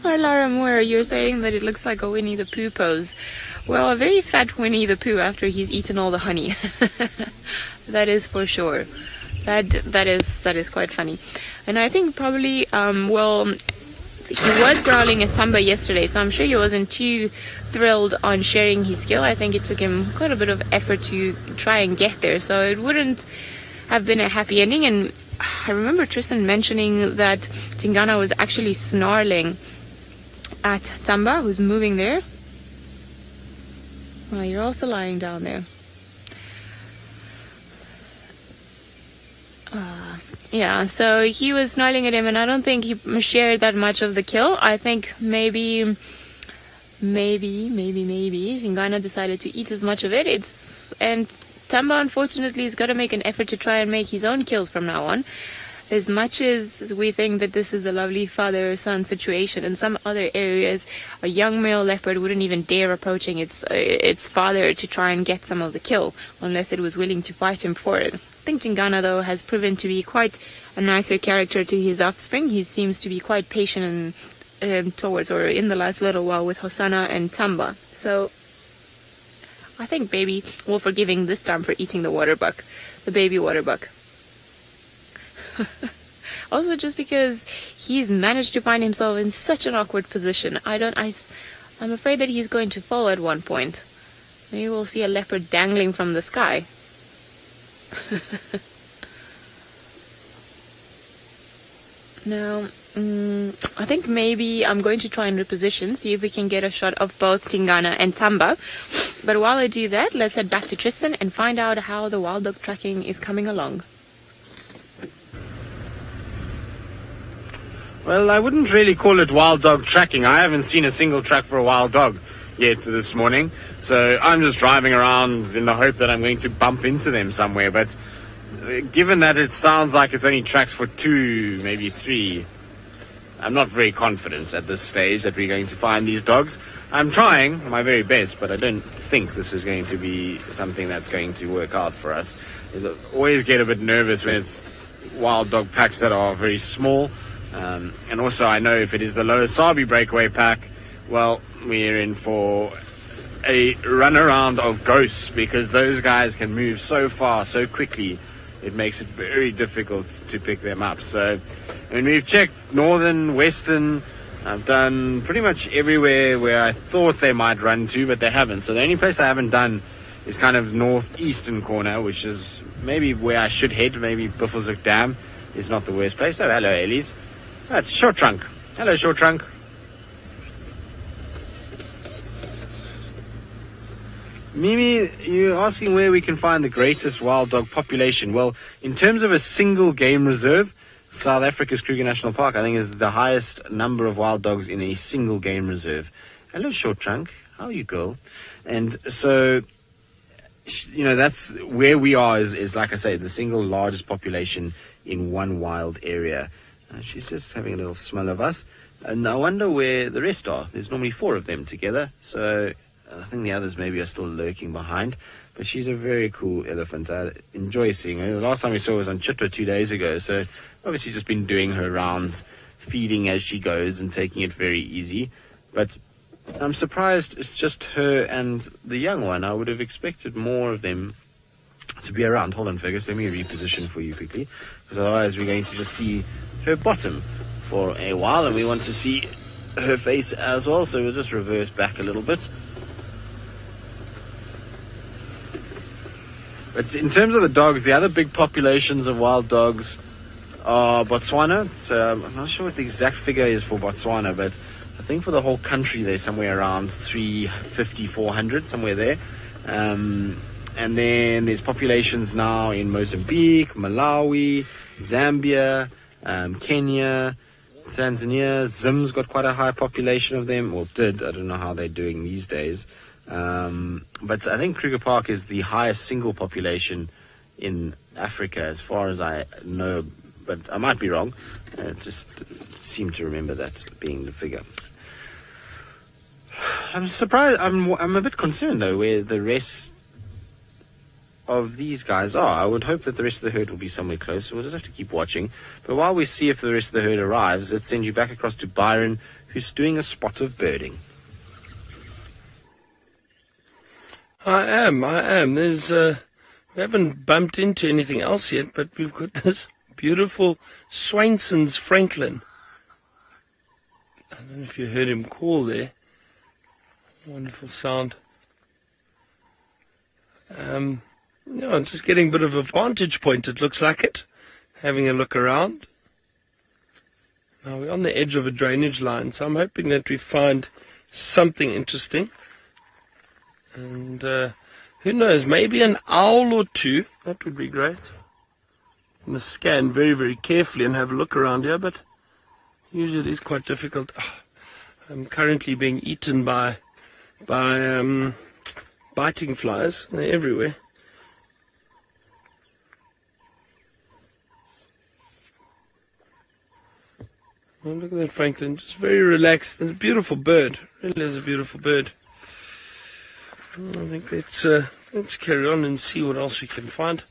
Or Lara Moore, you're saying that it looks like a Winnie the Pooh pose. Well, a very fat Winnie the Pooh after he's eaten all the honey. That is for sure. That is quite funny. And I think probably he was growling at Thamba yesterday, so I'm sure he wasn't too thrilled on sharing his kill. I think it took him quite a bit of effort to try and get there, so it wouldn't have been a happy ending. And I remember Tristan mentioning that Tingana was actually snarling at Thamba, who's moving there. Oh, you're also lying down there. Yeah, so he was snarling at him, and I don't think he shared that much of the kill. I think maybe Tingana decided to eat as much of it. And Thamba, unfortunately, has got to make an effort to try and make his own kills from now on. As much as we think that this is a lovely father-son situation, in some other areas, a young male leopard wouldn't even dare approaching its father to try and get some of the kill, unless it was willing to fight him for it. I think Tingana, though, has proven to be quite a nicer character to his offspring. He seems to be quite patient towards, or in the last little while, with Hosanna and Thamba. So I think baby will forgive him this time for eating the water buck, the baby water buck. Also, just because he's managed to find himself in such an awkward position, I'm afraid that he's going to fall at one point. Maybe we'll see a leopard dangling from the sky. Now, I think maybe I'm going to try and reposition, see if we can get a shot of both Tingana and Thamba. But while I do that, let's head back to Tristan and find out how the wild dog tracking is coming along. Well, I wouldn't really call it wild dog tracking. I haven't seen a single track for a wild dog yet this morning. So I'm just driving around in the hope that I'm going to bump into them somewhere. But given that it sounds like it's only tracks for 2, maybe 3, I'm not very confident at this stage that we're going to find these dogs. I'm trying my very best, but I don't think this is going to be something that's going to work out for us. I always get a bit nervous when it's wild dog packs that are very small. And also I know if it is the lower Sabi breakaway pack, well, we're in for a runaround of ghosts, because those guys can move so far, so quickly. It makes it very difficult to pick them up. So, I mean, we've checked northern, western. I've done pretty much everywhere where I thought they might run to, but they haven't. So the only place I haven't done is kind of northeastern corner, which is maybe where I should head. Maybe Buffelshoek Dam is not the worst place. Oh, hello, Elise. That's Short Trunk. Hello, Short Trunk. Mimi, you're asking where we can find the greatest wild dog population. Well, in terms of a single game reserve, South Africa's Kruger National Park, I think, is the highest number of wild dogs in a single game reserve. Hello, Short Trunk. How are you, girl? And so, you know, that's where we are, is like I say, the single largest population in one wild area. She's just having a little smell of us. And I wonder where the rest are. There's normally 4 of them together. So I think the others maybe are still lurking behind. But she's a very cool elephant. I enjoy seeing her. The last time we saw her was on Chitwa 2 days ago. So obviously just been doing her rounds, feeding as she goes and taking it very easy. But I'm surprised it's just her and the young one. I would have expected more of them to be around. Hold on, Fergus. Let me reposition for you quickly. Because otherwise we're going to just see her bottom for a while, and we want to see her face as well, so we'll just reverse back a little bit. But in terms of the dogs, the other big populations of wild dogs are Botswana. So I'm not sure what the exact figure is for Botswana, but I think for the whole country they're somewhere around 350, 400, somewhere there. And then there's populations now in Mozambique, Malawi, Zambia, Kenya, Tanzania. Zim's got quite a high population of them, or did. I don't know how they're doing these days. But I think Kruger Park is the highest single population in Africa, as far as I know. But I might be wrong. Just seem to remember that being the figure. I'm surprised. I'm a bit concerned, though, where the rest of these guys are. I would hope that the rest of the herd will be somewhere close, so we'll just have to keep watching. But while we see if the rest of the herd arrives, let's send you back across to Byron, who's doing a spot of birding. I am. There's We haven't bumped into anything else yet, but we've got this beautiful Swainson's Franklin. I don't know if you heard him call there. Wonderful sound. Just getting a bit of a vantage point, it looks like it. Having a look around. Now we're on the edge of a drainage line, so I'm hoping that we find something interesting. And who knows, maybe an owl or two. That would be great. I'm going to scan very, very carefully and have a look around here, but usually it is quite difficult. I'm currently being eaten by biting flies. They're everywhere. Oh, look at that Franklin, just very relaxed. It's a beautiful bird. Really is a beautiful bird. I think let's carry on and see what else we can find.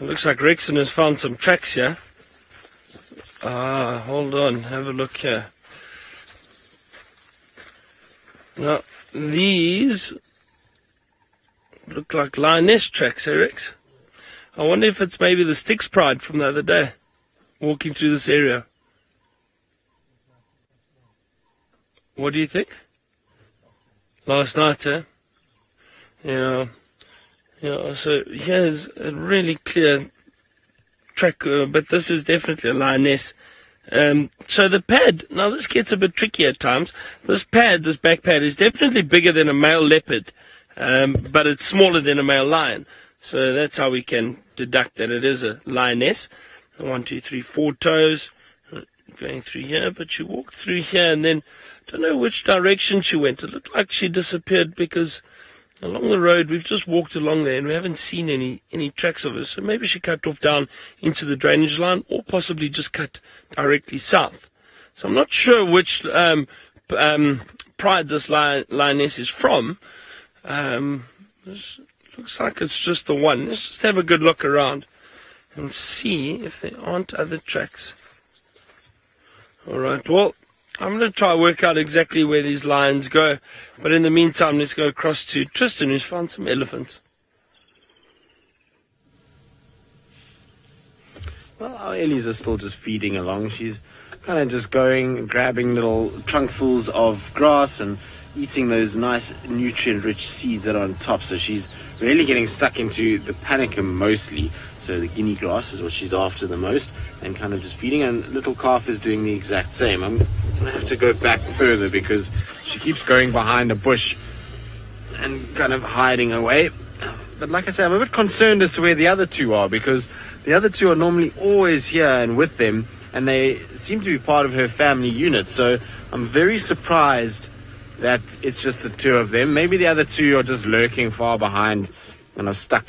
It looks like Rexon has found some tracks here. Hold on, have a look here. Now, these look like lioness tracks, eh, Rex? I wonder if it's maybe the Styx Pride from the other day, walking through this area. What do you think? Last night, eh? Yeah, so here's a really clear track, but this is definitely a lioness. So the pad, now this gets a bit tricky at times. This back pad is definitely bigger than a male leopard, but it's smaller than a male lion. So that's how we can deduct that it is a lioness. 1, 2, 3, 4 toes. Going through here, but she walked through here and then don't know which direction she went. It looked like she disappeared because along the road we've just walked along there and we haven't seen any tracks of her. So maybe she cut off down into the drainage line or possibly just cut directly south. So I'm not sure which pride this lioness is from. This looks like it's just the one. Let's just have a good look around and see if there aren't other tracks. Alright, well, I'm going to try to work out exactly where these lions go. But in the meantime, let's go across to Tristan, who's found some elephants. Well, our Ellies are still just feeding along. She's kind of just going, grabbing little trunkfuls of grass and eating those nice nutrient-rich seeds that are on top. So she's really getting stuck into the panicum mostly. So the guinea grass is what she's after the most, and kind of just feeding. And little calf is doing the exact same. I'm going to have to go back further because she keeps going behind a bush and kind of hiding away. But like I said, I'm a bit concerned as to where the other two are, because the other two are normally always here and with them, and they seem to be part of her family unit. So I'm very surprised that it's just the two of them. Maybe the other two are just lurking far behind and are stuck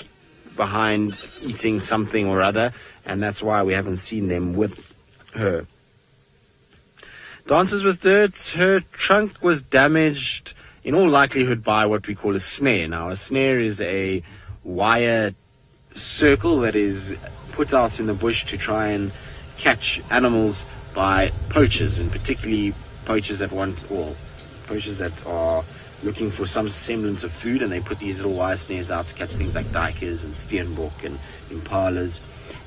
behind eating something or other, and that's why we haven't seen them with her. Dances with Dirt, her trunk was damaged in all likelihood by what we call a snare. Now, a snare is a wire circle that is put out in the bush to try and catch animals by poachers, and particularly poachers that are looking for some semblance of food, and they put these little wire snares out to catch things like duikers and steenbok and impalas.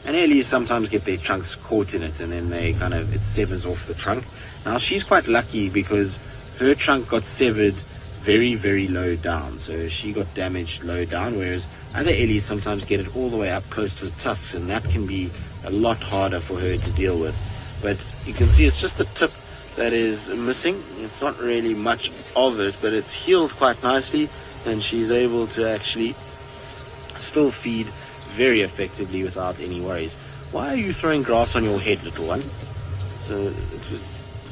And Ellies sometimes get their trunks caught in it, and then it severs off the trunk. Now, she's quite lucky because her trunk got severed very, very low down. So she got damaged low down, whereas other Ellies sometimes get it all the way up close to the tusks, and that can be a lot harder for her to deal with. But you can see it's just the tip that is missing. It's not really much of it, but it's healed quite nicely, and she's able to actually still feed very effectively without any worries. Why are you throwing grass on your head, little one? So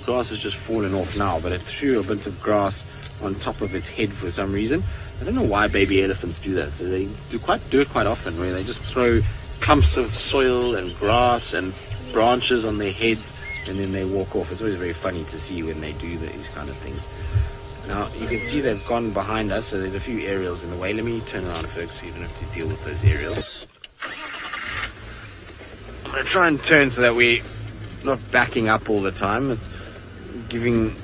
grass has just fallen off now, but it threw a bit of grass on top of its head for some reason. I don't know why baby elephants do that. So they do it quite often, where they just throw clumps of soil and grass and branches on their heads, and then they walk off. It's always very funny to see when they do these kind of things. Now, you can see they've gone behind us, so there's a few aerials in the way. Let me turn around, folks, so you don't have to deal with those aerials. I'm going to try and turn so that we're not backing up all the time. It's giving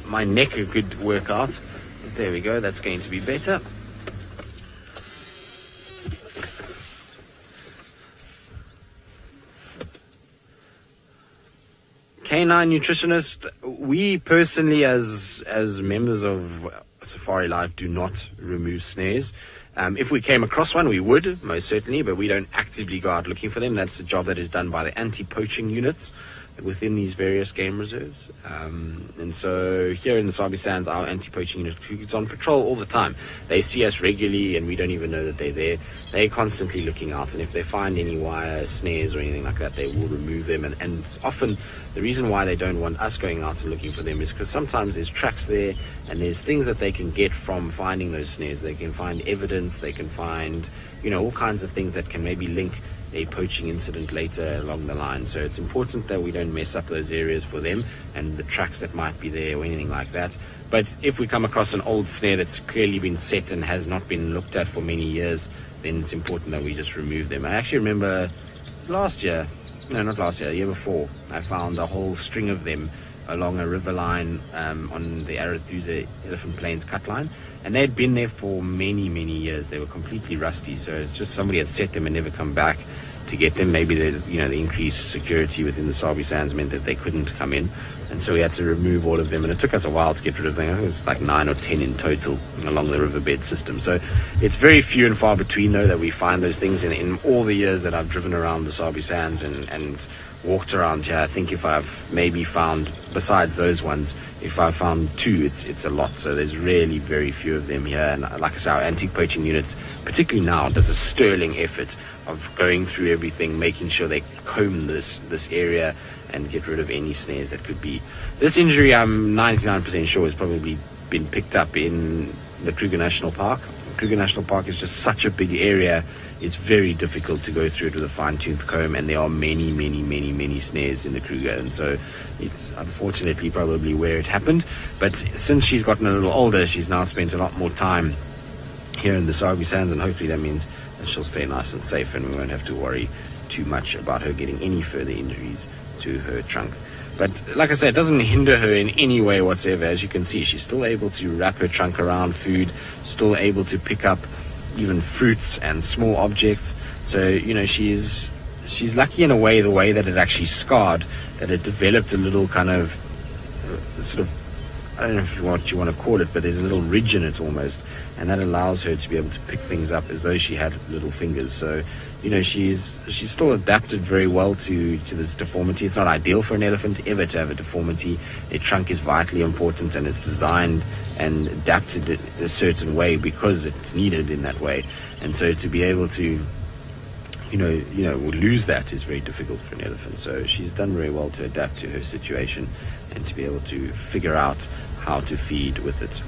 my neck a good workout. There we go, that's going to be better. canine nutritionist. We personally, as members of Safari Life, do not remove snares. If we came across one, we would, most certainly, but we don't actively go out looking for them. That's a job that is done by the anti-poaching units within these various game reserves. And so here in the Sabi Sands, our anti-poaching unit is on patrol all the time. They see us regularly and we don't even know that they're there. They're constantly looking out, and if they find any wire snares or anything like that, they will remove them. And often the reason why they don't want us going out and looking for them is because sometimes there's tracks there and there's things that they can get from finding those snares. They can find evidence, they can find, all kinds of things that can maybe link a poaching incident later along the line. So it's important that we don't mess up those areas for them and the tracks that might be there or anything like that. But if we come across an old snare that's clearly been set and has not been looked at for many years, then it's important that we just remove them. I actually remember not last year, the year before, I found a whole string of them along a river line on the Arathusa Elephant Plains cut line. And they'd been there for many, many years. They were completely rusty. So it's just somebody had set them and never come back to get them. Maybe the increased security within the Sabi Sands meant that they couldn't come in. And so we had to remove all of them. And it took us a while to get rid of them. I think it was like 9 or 10 in total along the riverbed system. So it's very few and far between, though, that we find those things. In all the years that I've driven around the Sabi Sands and walked around here, I think if I've maybe found, besides those ones, if I've found 2, it's a lot. So there's really very few of them here. And like I say, our anti-poaching units, particularly now, does a sterling effort of going through everything, making sure they comb this area and get rid of any snares that could be. This injury, I'm 99% sure, has probably been picked up in the Kruger National Park. Kruger National Park is just such a big area. It's very difficult to go through it with a fine-tooth comb, and there are many, many, many, many snares in the Kruger, and so it's unfortunately probably where it happened. But since she's gotten a little older, she's now spent a lot more time here in the Sabi Sands, and hopefully that means that she'll stay nice and safe, and we won't have to worry too much about her getting any further injuries to her trunk. But like I said, it doesn't hinder her in any way whatsoever. As you can see, she's still able to wrap her trunk around food, still able to pick up even fruits and small objects. So she's lucky in a way, the way that it actually scarred, that it developed a little kind of sort of, I don't know what you want to call it, but there's a little ridge in it almost, and that allows her to be able to pick things up as though she had little fingers. So she's still adapted very well to this deformity. It's not ideal for an elephant ever to have a deformity. Their trunk is vitally important, and it's designed and adapted it a certain way because it's needed in that way. And so to be able to lose that is very difficult for an elephant. So she's done very well to adapt to her situation and to be able to figure out how to feed with it.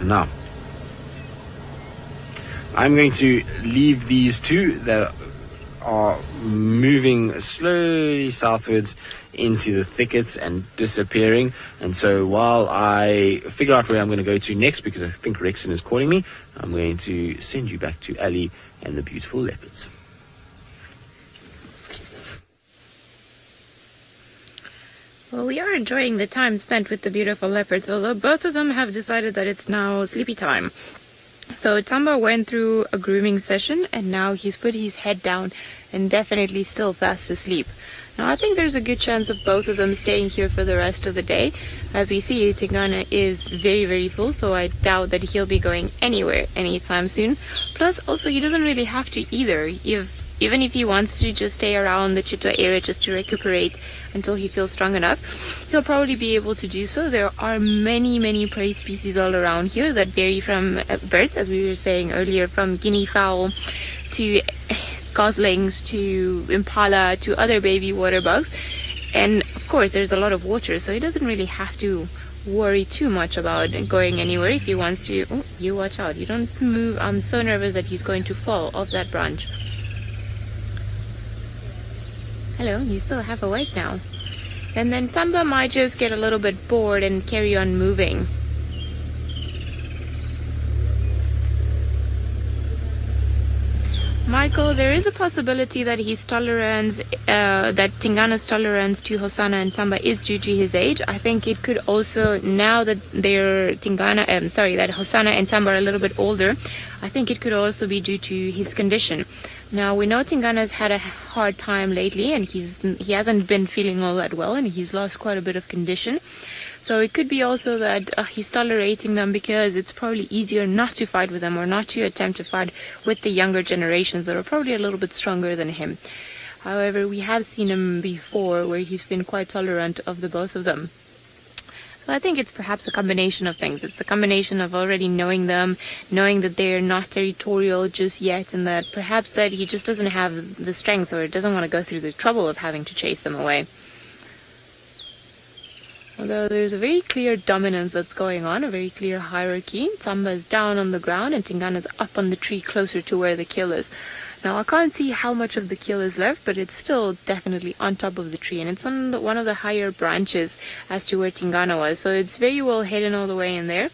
Now, I'm going to leave these 2 that are moving slowly southwards into the thickets and disappearing. And so while I figure out where I'm going to go to next, because I think Rexon is calling me, I'm going to send you back to Ali and the beautiful leopards. Well, we are enjoying the time spent with the beautiful leopards, although both of them have decided that it's now sleepy time. So Thamba went through a grooming session, and now he's put his head down and definitely still fast asleep. Now I think there's a good chance of both of them staying here for the rest of the day. As we see, Tingana is very, very full, so I doubt that he'll be going anywhere anytime soon. Plus, also, he doesn't really have to either. Even if he wants to just stay around the Chitwa area just to recuperate until he feels strong enough, he'll probably be able to do so. There are many, many prey species all around here that vary from birds, as we were saying earlier, from guinea fowl to goslings to impala to other baby water bugs. And of course, there's a lot of water, so he doesn't really have to worry too much about going anywhere. If he wants to, you watch out, you don't move. I'm so nervous that he's going to fall off that branch. Hello, you still half awake now. And then Thamba might just get a little bit bored and carry on moving. Michael, there is a possibility that his tolerance, that Tingana's tolerance to Hosanna and Thamba is due to his age. I think it could also, now that that Hosanna and Thamba are a little bit older, I think it could also be due to his condition. Now, we know Tingana's had a hard time lately, and he hasn't been feeling all that well, and he's lost quite a bit of condition. So it could be also that he's tolerating them because it's probably easier not to fight with them, or not to attempt to fight with the younger generations that are probably a little bit stronger than him. However, we have seen him before where he's been quite tolerant of the both of them. So I think it's perhaps a combination of things. It's a combination of already knowing them, knowing that they're not territorial just yet, and that perhaps that he just doesn't have the strength, or doesn't want to go through the trouble of having to chase them away. Although there's a very clear dominance that's going on, a very clear hierarchy. Thamba is down on the ground and Tingana's up on the tree closer to where the kill is. Now I can't see how much of the kill is left, but it's still definitely on top of the tree, and it's on one of the higher branches as to where Tingana was. So it's very well hidden all the way in there.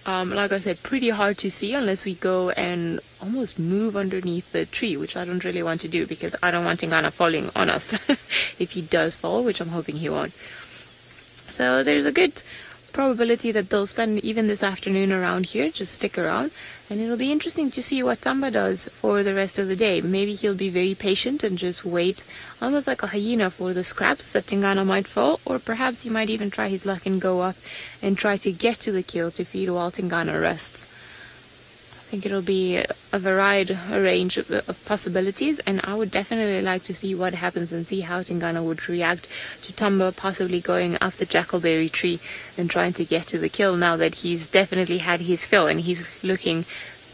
Like I said, pretty hard to see unless we go and almost move underneath the tree, which I don't really want to do because I don't want Tingana falling on us if he does fall, which I'm hoping he won't. So there's a good probability that they'll spend even this afternoon around here. Just stick around, and it'll be interesting to see what Thamba does for the rest of the day. Maybe he'll be very patient and just wait, almost like a hyena, for the scraps that Tingana might fall, or perhaps he might even try his luck and go up and try to get to the kill to feed while Tingana rests. I think it'll be a range of possibilities, and I would definitely like to see what happens and see how Tingana would react to Thamba possibly going up the jackalberry tree and trying to get to the kill, now that he's definitely had his fill and he's looking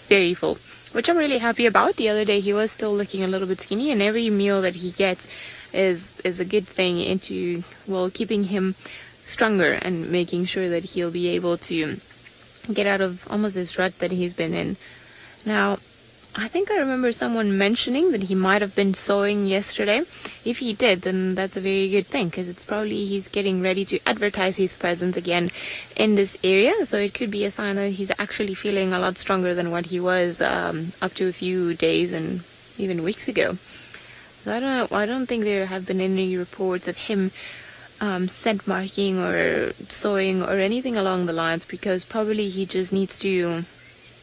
very full, which I'm really happy about. The other day he was still looking a little bit skinny, and every meal that he gets is a good thing into, well, keeping him stronger and making sure that he'll be able to get out of almost this rut that he's been in. Now, I think I remember someone mentioning that he might have been sowing yesterday. If he did, then that's a very good thing, because it's probably he's getting ready to advertise his presence again in this area. So it could be a sign that he's actually feeling a lot stronger than what he was up to a few days and even weeks ago. So I don't think there have been any reports of him scent marking or sowing or anything along the lines, because probably he just needs to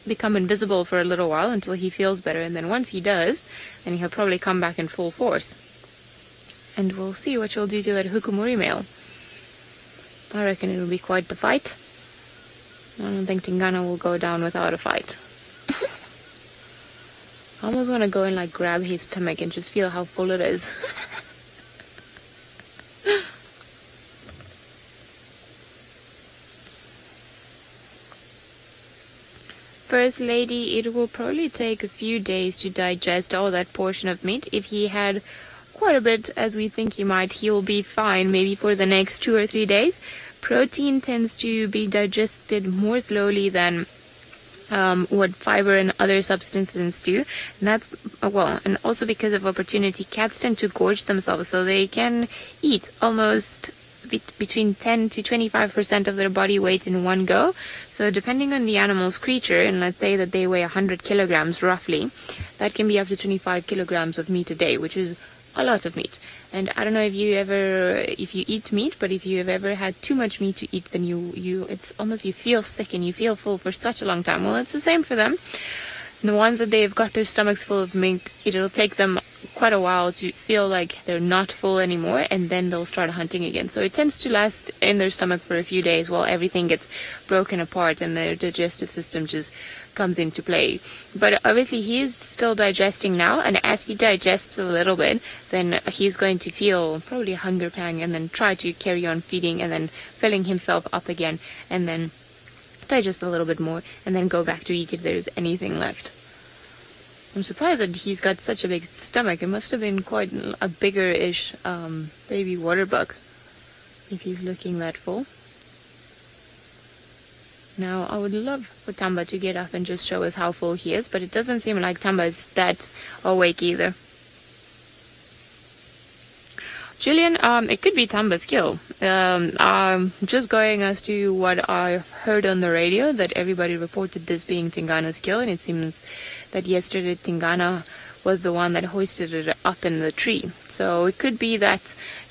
become invisible for a little while until he feels better, and then once he does, then he'll probably come back in full force, and we'll see what she'll do to that Nkuhuma male. I reckon it'll be quite the fight. I don't think Tingana will go down without a fight. I almost want to go and like grab his stomach and just feel how full it is. First Lady, it will probably take a few days to digest all that portion of meat. If he had quite a bit, as we think he might, he will be fine maybe for the next 2 or 3 days. Protein tends to be digested more slowly than what fiber and other substances do, and that's and also because of opportunity, cats tend to gorge themselves, so they can eat almost between 10 to 25% of their body weight in one go. So depending on the animal's creature, and let's say that they weigh 100 kilograms roughly, that can be up to 25 kilograms of meat a day, which is a lot of meat. And I don't know if you eat meat, but if you have ever had too much meat to eat, then it's almost, you feel sick and you feel full for such a long time. Well, it's the same for them. And the ones that they've got their stomachs full of meat, it'll take them quite a while to feel like they're not full anymore, and then they'll start hunting again. So it tends to last in their stomach for a few days while everything gets broken apart and their digestive system just comes into play. But obviously he is still digesting now, and as he digests a little bit, then he's going to feel probably a hunger pang and then try to carry on feeding and then filling himself up again, and then digest a little bit more and then go back to eat if there's anything left. I'm surprised that he's got such a big stomach. It must have been quite a bigger-ish baby water bug if he's looking that full. Now, I would love for Thamba to get up and just show us how full he is, but it doesn't seem like Thamba is that awake either. Julian, it could be Thamba's kill. Just going as to what I heard on the radio, that everybody reported this being Tingana's kill, and it seems that yesterday Tingana was the one that hoisted it up in the tree. So it could be that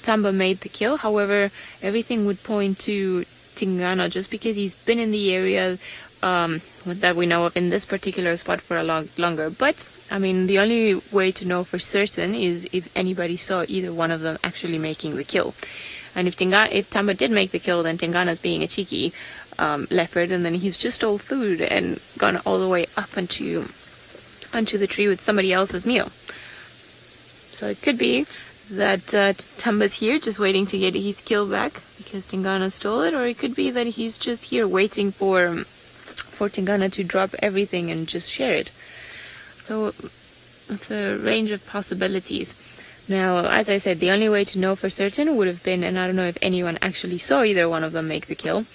Thamba made the kill. However, everything would point to Tingana just because he's been in the area that we know of in this particular spot for a longer. But I mean, the only way to know for certain is if anybody saw either one of them actually making the kill. And if Thamba did make the kill, then Tingana's being a cheeky leopard, and then he's just stole food and gone all the way up onto the tree with somebody else's meal. So it could be that Thamba's here just waiting to get his kill back because Tingana stole it, or it could be that he's just here waiting for Tingana to drop everything and just share it. So it's a range of possibilities. Now, as I said, the only way to know for certain would have been, and I don't know if anyone actually saw either one of them make the kill,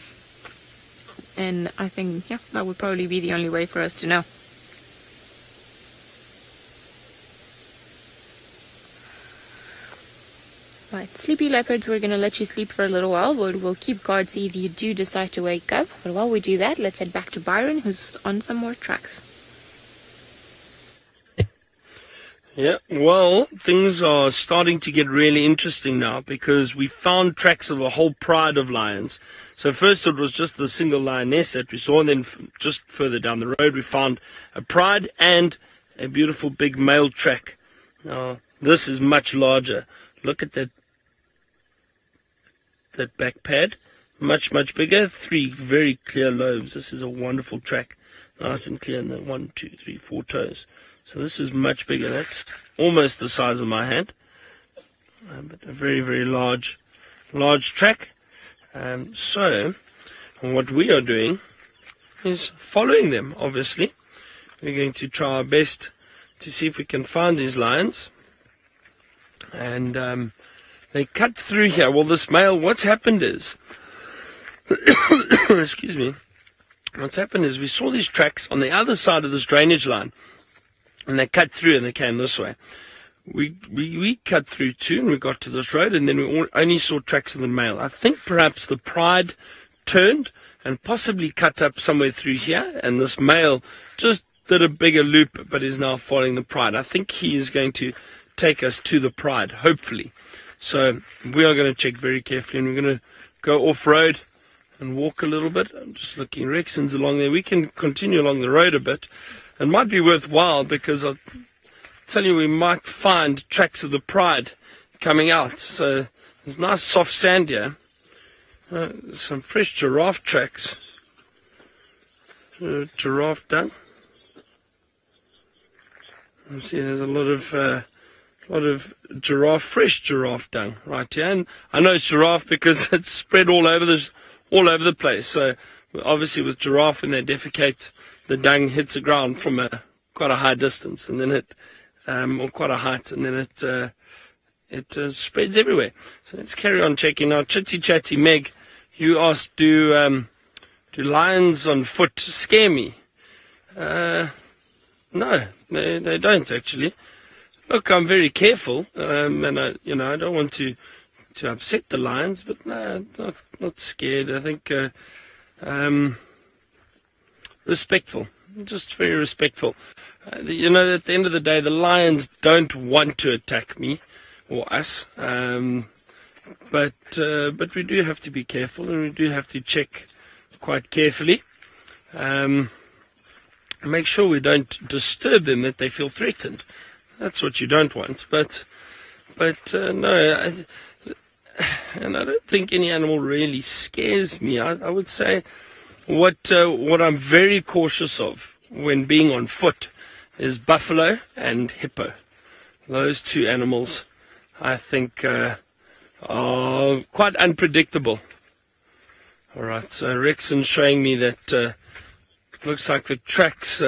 and I think, yeah, that would probably be the only way for us to know. Right, sleepy leopards, we're going to let you sleep for a little while, but we'll keep guard, see if you do decide to wake up. But while we do that, let's head back to Byron, who's on some more tracks. Yeah, well, things are starting to get really interesting now because we found tracks of a whole pride of lions. So first it was just the single lioness that we saw, and then just further down the road we found a pride and a beautiful big male track. Now, this is much larger. Look at that back pad. Much bigger. 3 very clear lobes. This is a wonderful track. Nice and clear in the 1, 2, 3, 4 toes. So this is much bigger. That's almost the size of my hand, but a very, very large track. So what we are doing is following them, obviously. We're going to try our best to see if we can find these lions. And they cut through here. Well, this male, what's happened is, excuse me, what's happened is we saw these tracks on the other side of this drainage line. And they cut through and they came this way. We cut through too, and we got to this road, and then we only saw tracks of the male. I think perhaps the pride turned and possibly cut up somewhere through here, and this male just did a bigger loop, but is now following the pride. I think he is going to take us to the pride, hopefully. So we are going to check very carefully, and we're going to go off-road and walk a little bit. I'm just looking. Rexon's along there. We can continue along the road a bit. It might be worthwhile because I'll tell you we might find tracks of the pride coming out. So there's nice soft sand here. Some fresh giraffe tracks. Giraffe dung. You see there's a lot of fresh giraffe dung right here. And I know it's giraffe because it's spread all over the place. So obviously with giraffe, when they defecate, the dung hits the ground from quite a high distance, and then or quite a height, and then it spreads everywhere. So let's carry on checking. Now, Chitty Chatty Meg, you asked, do lions on foot scare me? No, they don't actually. Look, I'm very careful, and I don't want to upset the lions, but no, not scared. I think. Respectful, just very respectful. At the end of the day, the lions don't want to attack me or us, but we do have to be careful, and we do have to check quite carefully. Make sure we don't disturb them, that they feel threatened. That's what you don't want. But no, and I don't think any animal really scares me. I would say. What I'm very cautious of when being on foot is buffalo and hippo. Those 2 animals, I think, are quite unpredictable. All right, so Rexon's showing me that looks like the tracks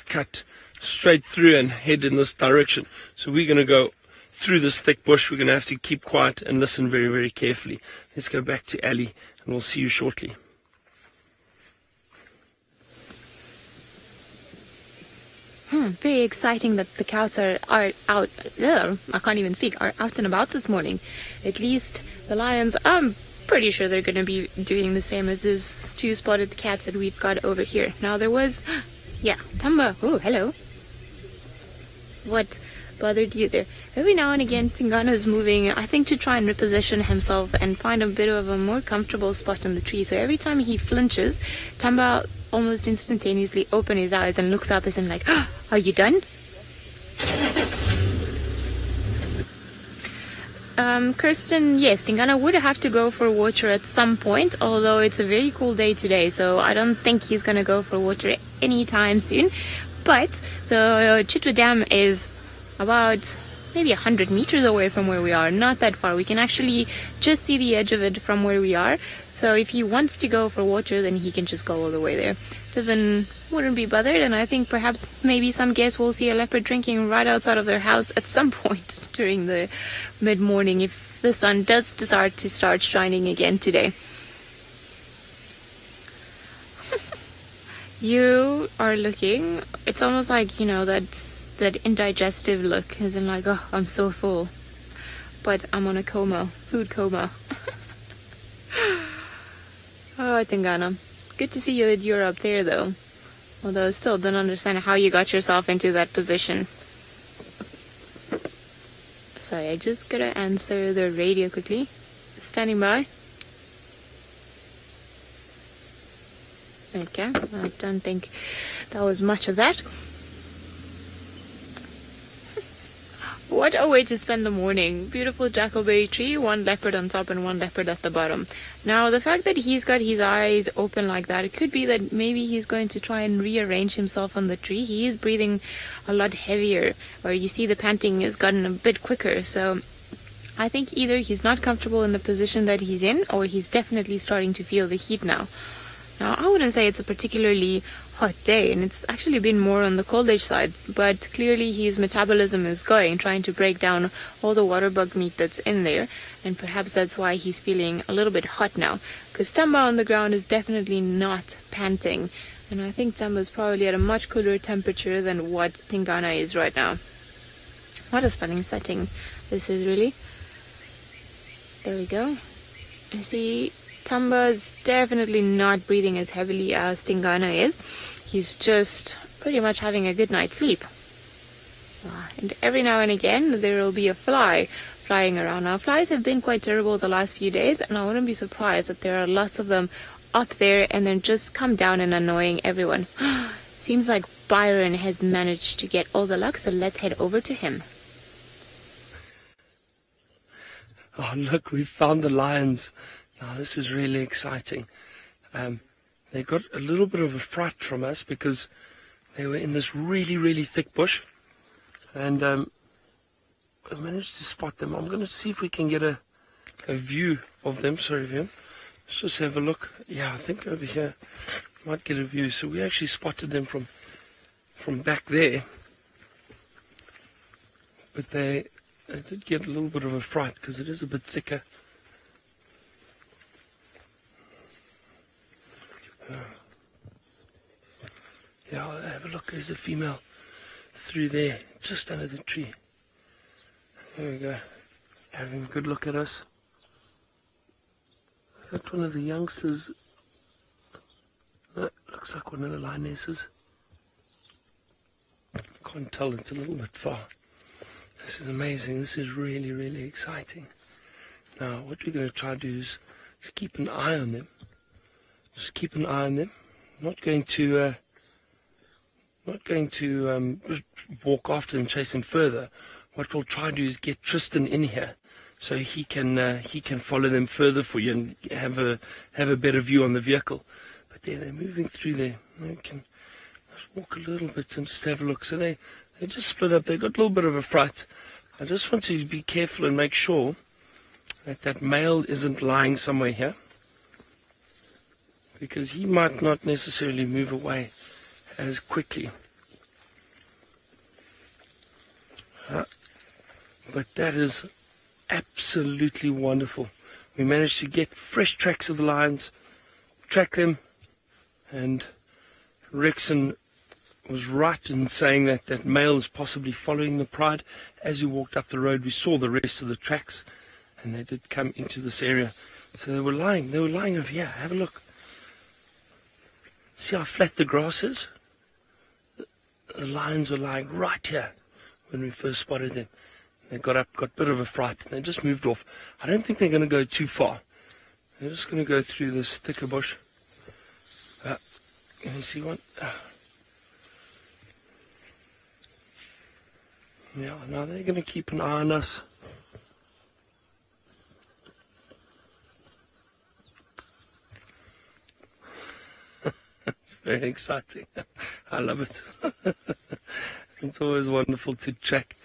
cut straight through and head in this direction. So we're going to go through this thick bush. We're going to have to keep quiet and listen very, very carefully. Let's go back to Ali, and we'll see you shortly. Very exciting that the cows are out. I can't even speak. Are out and about this morning. At least the lions. I'm pretty sure they're going to be doing the same as these 2 spotted cats that we've got over here. Now there was, yeah, Thamba. Oh, hello. What bothered you there. Every now and again, Tingana is moving, I think, to try and reposition himself and find a bit of a more comfortable spot on the tree. So every time he flinches, Thamba almost instantaneously opens his eyes and looks up as in like, oh, are you done? Kirsten, yes, Tingana would have to go for water at some point, although it's a very cool day today, so I don't think he's going to go for water anytime soon. But the Chitwa Dam is about maybe 100 meters away from where we are, not that far. We can actually just see the edge of it from where we are. So if he wants to go for water, then he can just go all the way there. Wouldn't be bothered, and I think perhaps maybe some guests will see a leopard drinking right outside of their house at some point during the mid-morning if the sun does decide to start shining again today. You are looking, it's almost like, you know, that indigestive look, as in like, oh, I'm so full, but I'm on a food coma. Oh, Tingana, good to see you that you're up there though. Although I still don't understand how you got yourself into that position. Sorry, I just gotta answer the radio quickly. Standing by. Okay, I don't think that was much of that. What a way to spend the morning. Beautiful jackalberry tree, one leopard on top and one leopard at the bottom. Now, the fact that he's got his eyes open like that, it could be that maybe he's going to try and rearrange himself on the tree. He is breathing a lot heavier, or you see the panting has gotten a bit quicker. So I think either he's not comfortable in the position that he's in, or he's definitely starting to feel the heat now. Now, I wouldn't say it's a particularly hot day, and it's actually been more on the coldish side, but clearly his metabolism is going, trying to break down all the water-bugged meat that's in there, and perhaps that's why he's feeling a little bit hot now, because Thamba on the ground is definitely not panting, and I think Thamba is probably at a much cooler temperature than what Tingana is right now. What a stunning setting this is, really. There we go. You see, Thamba's definitely not breathing as heavily as Tingana is. He's just pretty much having a good night's sleep. And every now and again there will be a fly flying around. Now, flies have been quite terrible the last few days, and I wouldn't be surprised that there are lots of them up there and then just come down and annoying everyone. Seems like Byron has managed to get all the luck, so let's head over to him. Oh, look, we found the lions. Now, this is really exciting. They got a little bit of a fright from us because they were in this really, really thick bush. And I managed to spot them. I'm going to see if we can get a view of them. Sorry, Vivian. Let's just have a look. Yeah, I think over here might get a view. So we actually spotted them from back there. But they did get a little bit of a fright because it is a bit thicker. Yeah, I'll have a look. There's a female through there, just under the tree. There we go. Having a good look at us. Is that one of the youngsters? That looks like one of the lionesses. Can't tell, it's a little bit far. This is amazing. This is really, really exciting. Now, what we're going to try to do is keep an eye on them. Just keep an eye on them. Not going to just walk after them, chase them further. What we'll try to do is get Tristan in here, so he can follow them further for you and have a better view on the vehicle. But there, they're moving through there. We can just walk a little bit and just have a look. So they just split up. They got a little bit of a fright. I just want to be careful and make sure that male isn't lying somewhere here, because he might not necessarily move away as quickly. But that is absolutely wonderful. We managed to get fresh tracks of the lions, track them, and Rexon was right in saying that male is possibly following the Pride. As we walked up the road, we saw the rest of the tracks, and they did come into this area. So they were lying over here. Have a look. See how flat the grass is? The lions were lying right here, when we first spotted them. They got up, got a bit of a fright, and they just moved off. I don't think they're going to go too far. They're just going to go through this thicker bush. Can you see one? Yeah, now they're going to keep an eye on us. It's very exciting. I love it. It's always wonderful to track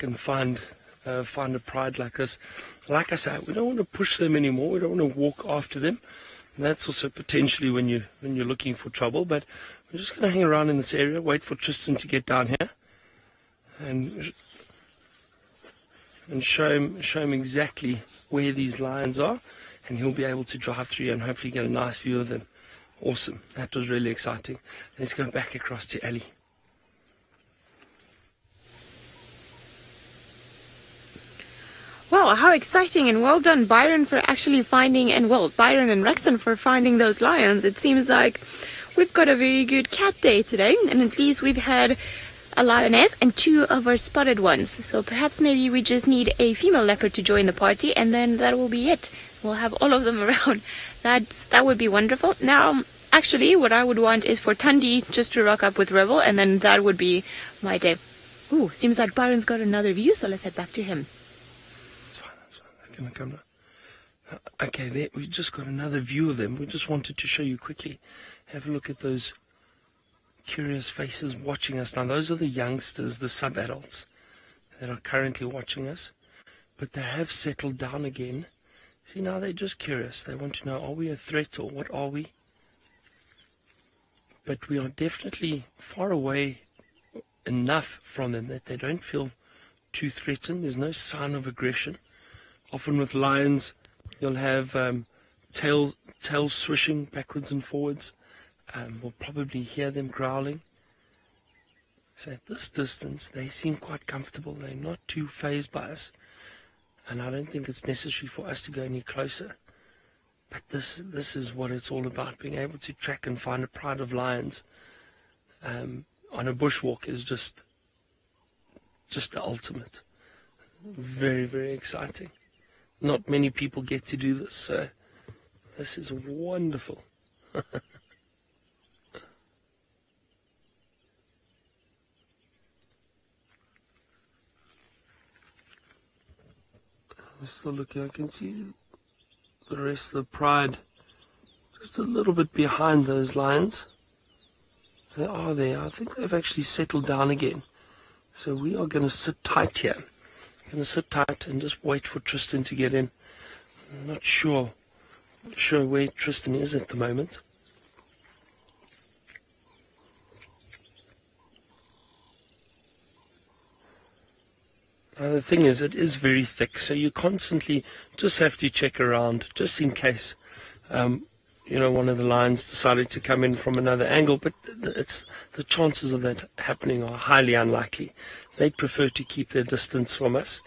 and find a pride like this. Like I say, we don't want to push them anymore. We don't want to walk after them. And that's also potentially when you're looking for trouble. But we're just going to hang around in this area, wait for Tristan to get down here, and show him exactly where these lions are, and he'll be able to drive through and hopefully get a nice view of them. Awesome. That was really exciting. Let's go back across to Ali. Wow, how exciting, and well done Byron for actually finding, and well, Byron and Rexon for finding those lions. It seems like we've got a very good cat day today, and at least we've had a lioness and 2 of our spotted ones. So perhaps maybe we just need a female leopard to join the party, and then that will be it. We'll have all of them around. That would be wonderful. Now, actually, what I would want is for Thandi just to rock up with Rebel, and then that would be my day. Ooh, seems like Byron's got another view, so let's head back to him. Come now. Okay, there, we just got another view of them. We just wanted to show you quickly. Have a look at those curious faces watching us. Now, those are the youngsters, the sub-adults that are currently watching us. But they have settled down again. See, now they're just curious. They want to know, are we a threat or what are we? But we are definitely far away enough from them that they don't feel too threatened. There's no sign of aggression. Often with lions, you'll have tails swishing backwards and forwards. We'll probably hear them growling. So at this distance, they seem quite comfortable. They're not too fazed by us. And I don't think it's necessary for us to go any closer. But this is what it's all about. Being able to track and find a pride of lions on a bushwalk is just the ultimate. Very, very exciting. Not many people get to do this, so this is wonderful. Still looking, I can see the rest of the pride just a little bit behind those lions. They are there. I think they've actually settled down again. So we are going to sit tight here. Going to sit tight and just wait for Tristan to get in. I'm not sure where Tristan is at the moment. Now the thing is, it is very thick, so you constantly just have to check around, just in case, one of the lions decided to come in from another angle, but the chances of that happening are highly unlikely. They prefer to keep their distance from us.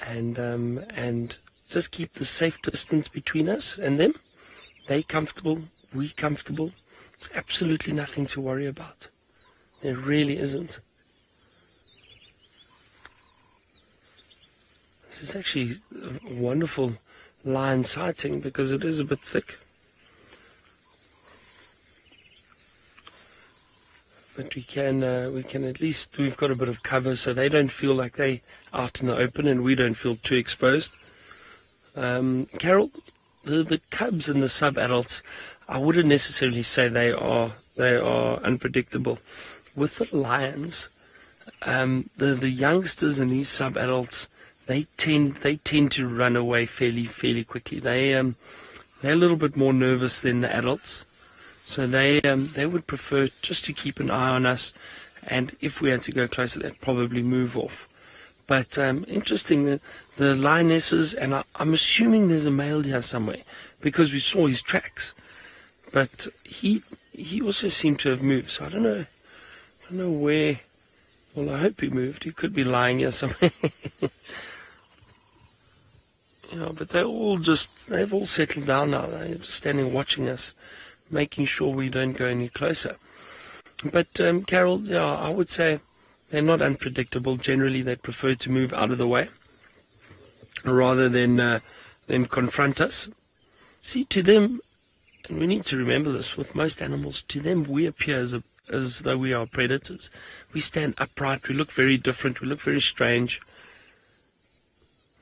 And just keep the safe distance between us and them. They comfortable, we comfortable. There's absolutely nothing to worry about. There really isn't. This is actually a wonderful lion sighting because it is a bit thick. But we can at least, we've got a bit of cover so they don't feel like they out in the open and we don't feel too exposed. Carol, the cubs and the sub-adults, I wouldn't necessarily say they are unpredictable. With the lions, the youngsters and these sub-adults, they tend to run away fairly quickly. They're a little bit more nervous than the adults. So they would prefer just to keep an eye on us, and if we had to go closer, they'd probably move off. But interesting, the lionesses, and I'm assuming there's a male here somewhere, because we saw his tracks. But he also seemed to have moved, so I don't know where. Well, I hope he moved. He could be lying here somewhere. But they've all settled down now. They're just standing watching us, making sure we don't go any closer. But Carol, yeah, I would say they're not unpredictable. Generally, they prefer to move out of the way rather than confront us. See, to them, and we need to remember this, with most animals, to them we appear as though we are predators. We stand upright, we look very different, we look very strange.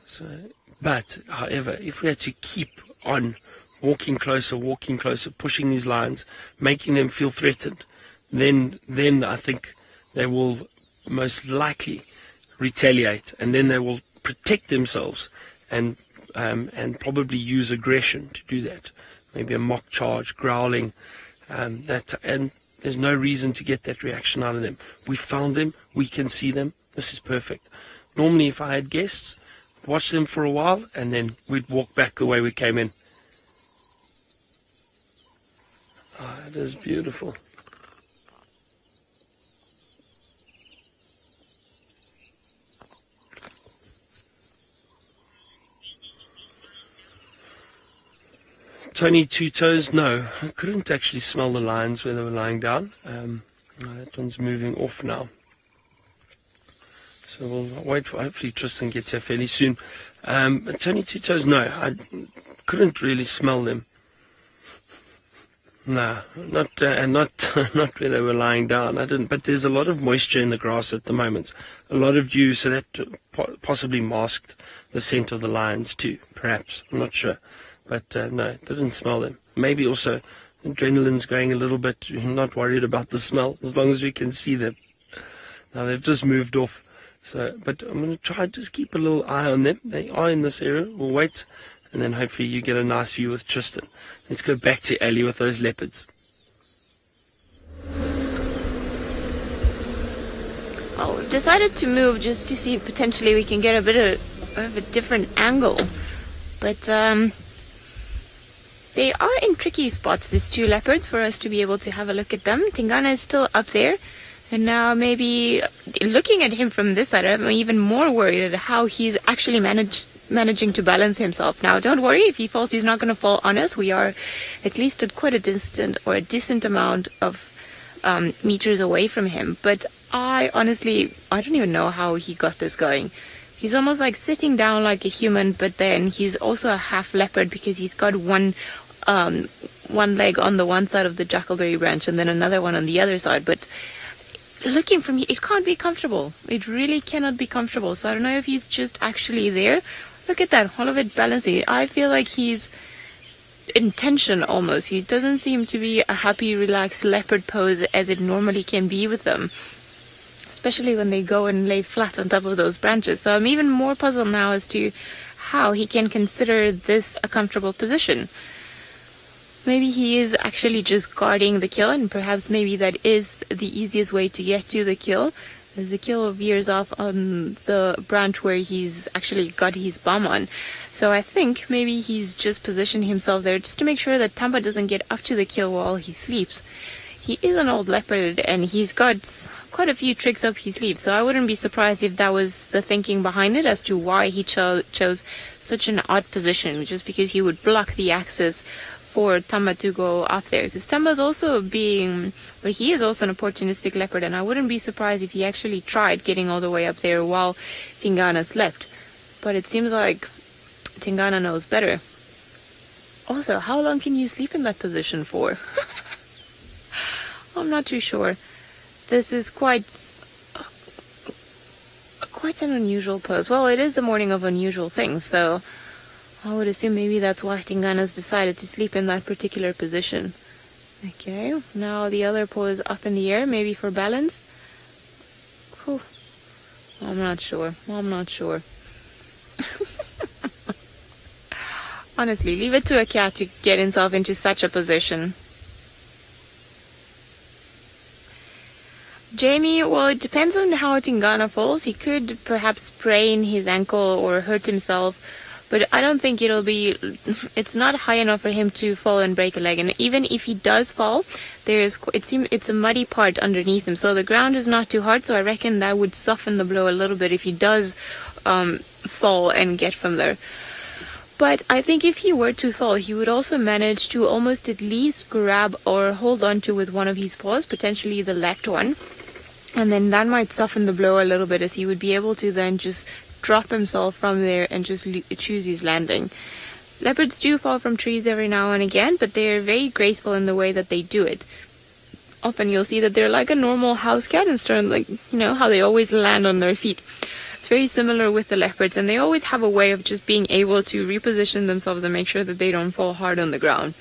So, but, however, if we had to keep on walking closer, pushing these lines, making them feel threatened, then I think they will most likely retaliate, and then they will protect themselves and probably use aggression to do that. Maybe a mock charge, growling, and there's no reason to get that reaction out of them. We found them, we can see them, this is perfect. Normally, if I had guests, I'd watch them for a while, and then we'd walk back the way we came in. Oh, it is beautiful. Tony Two Toes, no. I couldn't actually smell the lions where they were lying down. That one's moving off now. So we'll wait for, hopefully Tristan gets here fairly soon. But Tony Two Toes, no. I couldn't really smell them. No, not not where they were lying down. I didn't. But there's a lot of moisture in the grass at the moment. A lot of dew, so that possibly masked the scent of the lions too. Perhaps, I'm not sure. But no, didn't smell them. Maybe also adrenaline's going a little bit. Not worried about the smell as long as we can see them. Now they've just moved off. So, but I'm going to try just keep a little eye on them. They are in this area. We'll wait. And then hopefully you get a nice view with Tristan. Let's go back to Ali with those leopards. Oh, we've decided to move just to see if potentially we can get a bit of a different angle. But they are in tricky spots, these two leopards, for us to be able to have a look at them. Tingana is still up there. And now maybe looking at him from this side, I'm even more worried at how he's actually managing to balance himself. Now, don't worry, if he falls, he's not going to fall on us. We are at least at quite a decent amount of meters away from him. But I don't even know how he got this going. He's almost like sitting down like a human, but then he's also a half leopard because he's got one leg on the one side of the jackalberry branch and then another one on the other side. But looking from here, it can't be comfortable. It really cannot be comfortable. So I don't know if he's just actually there. Look at that, all of it balancing. I feel like he's in tension almost. He doesn't seem to be a happy, relaxed leopard pose as it normally can be with them, especially when they go and lay flat on top of those branches. So I'm even more puzzled now as to how he can consider this a comfortable position. Maybe he is actually just guarding the kill, and perhaps maybe that is the easiest way to get to the kill, as the kill veers off on the branch where he's actually got his bomb on. So I think maybe he's just positioned himself there just to make sure that Thamba doesn't get up to the kill while he sleeps. He is an old leopard, and he's got quite a few tricks up his sleeve, so I wouldn't be surprised if that was the thinking behind it as to why he chose such an odd position, just because he would block the access for Thamba to go up there. Because Thamba's also he is also an opportunistic leopard, and I wouldn't be surprised if he actually tried getting all the way up there while Tingana slept. But it seems like Tingana knows better. Also, how long can you sleep in that position for? I'm not too sure. This is quite an unusual pose. Well, it is the morning of unusual things, so I would assume maybe that's why Tingana's decided to sleep in that particular position. Okay, now the other paw is up in the air, maybe for balance. Whew. I'm not sure. Honestly, leave it to a cat to get himself into such a position. Jamie, well, it depends on how Tingana falls. He could perhaps sprain his ankle or hurt himself. But I don't think it's not high enough for him to fall and break a leg. And even if he does fall, it's a muddy part underneath him. So the ground is not too hard. So I reckon that would soften the blow a little bit if he does fall and get from there. But I think if he were to fall, he would also manage to almost at least grab or hold on to with one of his paws, potentially the left one. And then that might soften the blow a little bit, as he would be able to then just drop himself from there and just choose his landing. Leopards do fall from trees every now and again, but they're very graceful in the way that they do it. Often you'll see that they're like a normal house cat instead of, like, you know, how they always land on their feet. It's very similar with the leopards, and they always have a way of just being able to reposition themselves and make sure that they don't fall hard on the ground.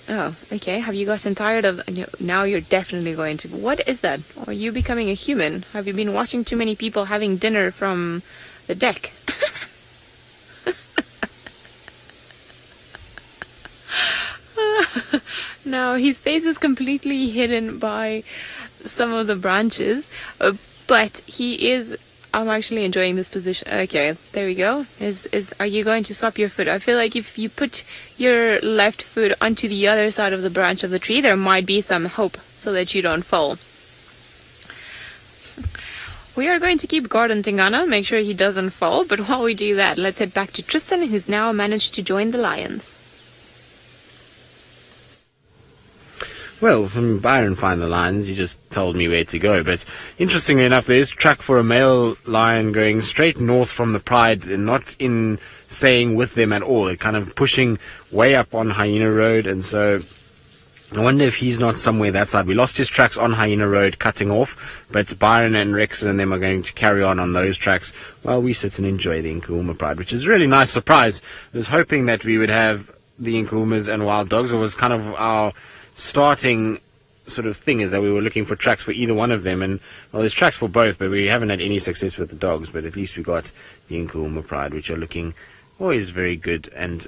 Oh, okay. Have you gotten tired of... Now you're definitely going to... What is that? Are you becoming a human? Have you been watching too many people having dinner from the deck? No, his face is completely hidden by some of the branches, but he is... I'm actually enjoying this position. Okay, there we go. Are you going to swap your foot? I feel like if you put your left foot onto the other side of the branch of the tree, there might be some hope so that you don't fall. We are going to keep guard on Tingana, make sure he doesn't fall, but while we do that, let's head back to Tristan, who's now managed to join the lions. Well, when Byron find the lions, he just told me where to go. But interestingly enough, there is track for a male lion going straight north from the Pride and not in staying with them at all. They're kind of pushing way up on Hyena Road, and so I wonder if he's not somewhere that side. We lost his tracks on Hyena Road, cutting off, but Byron and Rexon and them are going to carry on those tracks while we sit and enjoy the Nkuhuma Pride, which is a really nice surprise. I was hoping that we would have the Nkuhumas and wild dogs. It was kind of our starting sort of thing, is that we were looking for tracks for either one of them, and well, there's tracks for both, but we haven't had any success with the dogs. But at least we got the Nkuhuma Pride, which are looking always very good and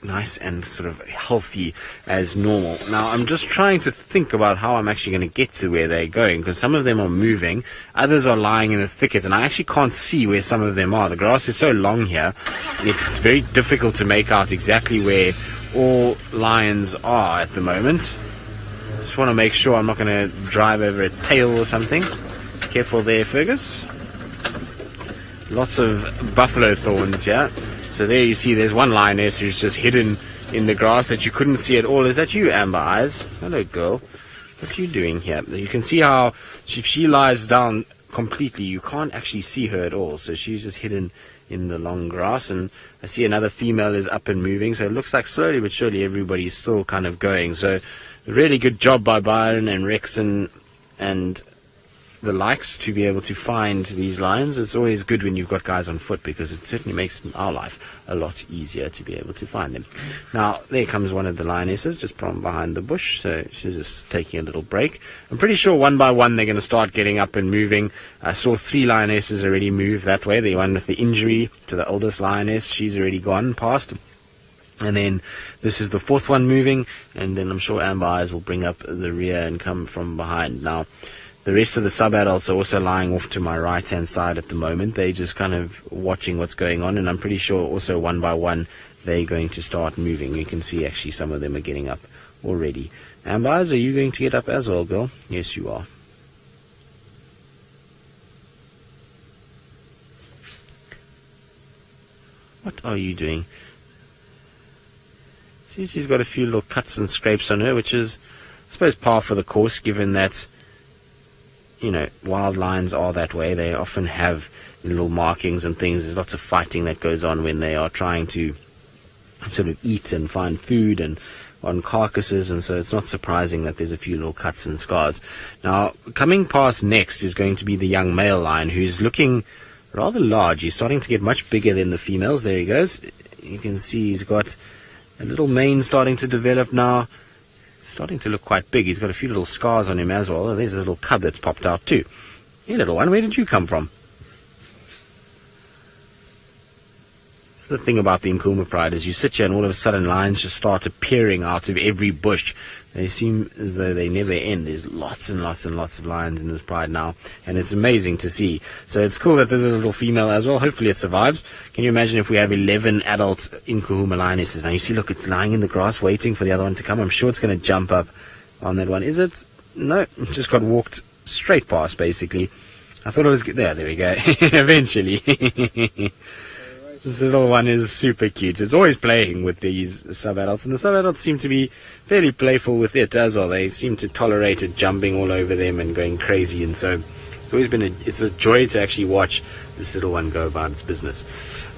nice and sort of healthy as normal. Now I'm just trying to think about how I'm actually going to get to where they're going, because some of them are moving, others are lying in the thicket, and I actually can't see where some of them are. The grass is so long here, it's very difficult to make out exactly where all lions are at the moment. Just want to make sure I'm not going to drive over a tail or something. Careful there, Fergus. Lots of buffalo thorns here. So there you see there's one lioness who's just hidden in the grass that you couldn't see at all. Is that you, Amber Eyes? Hello, girl. What are you doing here? You can see how if she lies down completely, you can't actually see her at all. So she's just hidden in the long grass. And I see another female is up and moving. So it looks like slowly but surely everybody's still kind of going. So really good job by Byron and Rexon and the likes to be able to find these lions. It's always good when you've got guys on foot, because it certainly makes our life a lot easier to be able to find them. Now there comes one of the lionesses just from behind the bush, so she's just taking a little break. I'm pretty sure one by one they're going to start getting up and moving. I saw 3 lionesses already move that way. The one with the injury to the oldest lioness, she's already gone past. And then this is the 4th one moving, and then I'm sure Amber Eyes will bring up the rear and come from behind. Now the rest of the sub-adults are also lying off to my right-hand side at the moment. They're just kind of watching what's going on, and I'm pretty sure also one by one they're going to start moving. You can see actually some of them are getting up already. Amber Eyes, are you going to get up as well, girl? Yes, you are. What are you doing? See, she's got a few little cuts and scrapes on her, which is, I suppose, par for the course, given that, you know, wild lions are that way. They often have little markings and things. There's lots of fighting that goes on when they are trying to sort of eat and find food and on carcasses, and so it's not surprising that there's a few little cuts and scars. Now, coming past next is going to be the young male lion, who's looking rather large. He's starting to get much bigger than the females. There he goes. You can see he's got a little mane starting to develop now. Starting to look quite big. He's got a few little scars on him as well. Oh, there's a little cub that's popped out too. Hey, little one, where did you come from? The thing about the Nkuhuma Pride is you sit here and all of a sudden lions just start appearing out of every bush. They seem as though they never end. There's lots and lots and lots of lions in this pride now, and it's amazing to see. So it's cool that there's a little female as well. Hopefully it survives. Can you imagine if we have 11 adult Nkuhuma lionesses? Now you see, look, it's lying in the grass waiting for the other one to come. I'm sure it's going to jump up on that one. Is it? No, it just got walked straight past basically. I thought it was there we go. Eventually. This little one is super cute. It's always playing with these sub-adults, and the sub-adults seem to be fairly playful with it as well. They seem to tolerate it jumping all over them and going crazy, and so it's always been it's a joy to actually watch this little one go about its business.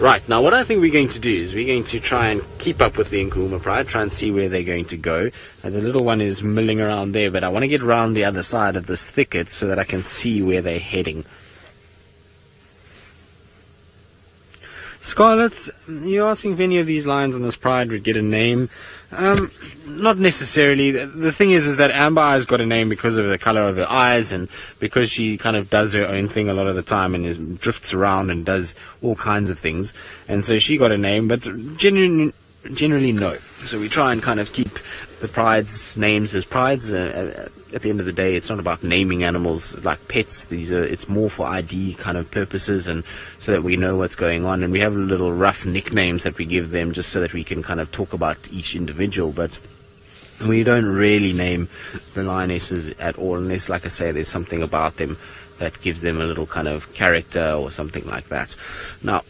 Right, now what I think we're going to do is we're going to try and keep up with the Nkuhuma Pride, try and see where they're going to go. And the little one is milling around there, but I want to get around the other side of this thicket so that I can see where they're heading. Scarlett, you're asking if any of these lions on this pride would get a name. Not necessarily. The thing is that Amber Eye's got a name because of the color of her eyes and because she kind of does her own thing a lot of the time and drifts around and does all kinds of things. And so she got a name, but generally no. So we try and kind of keep the pride's names as prides. At the end of the day, it's not about naming animals like pets. It's more for ID kind of purposes and so that we know what's going on. And we have little rough nicknames that we give them just so that we can kind of talk about each individual. But we don't really name the lionesses at all unless, like I say, there's something about them that gives them a little kind of character or something like that. Now,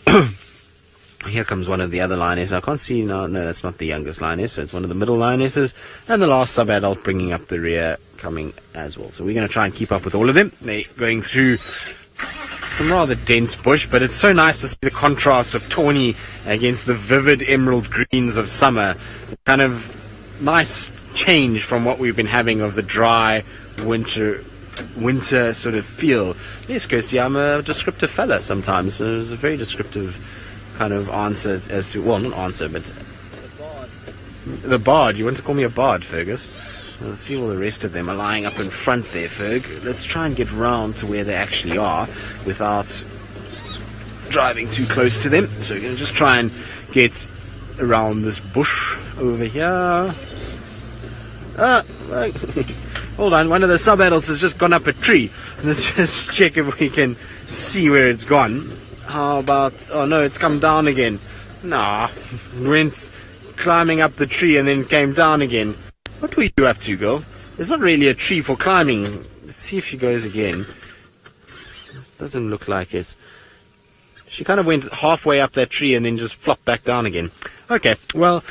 here comes one of the other lionesses. I can't see, no, that's not the youngest lioness, so it's one of the middle lionesses, and the last sub-adult bringing up the rear coming as well. So we're going to try and keep up with all of them. They're going through some rather dense bush, but it's so nice to see the contrast of tawny against the vivid emerald greens of summer. Kind of nice change from what we've been having of the dry winter sort of feel. Yes, Kirsty, I'm a descriptive fella sometimes, so it was a very descriptive kind of answer as to, well, not answer, but the bard. You want to call me a bard, Fergus? Let's see, all the rest of them are lying up in front there, Ferg. Let's try and get round to where they actually are without driving too close to them. So we're going to just try and get around this bush over here. Hold on, one of the sub-adults has just gone up a tree. Let's just check if we can see where it's gone. How about... oh no, it's come down again. Nah, went climbing up the tree and then came down again. What were you up to, girl? There's not really a tree for climbing. Let's see if she goes again. Doesn't look like it. She kind of went halfway up that tree and then just flopped back down again. Okay, well,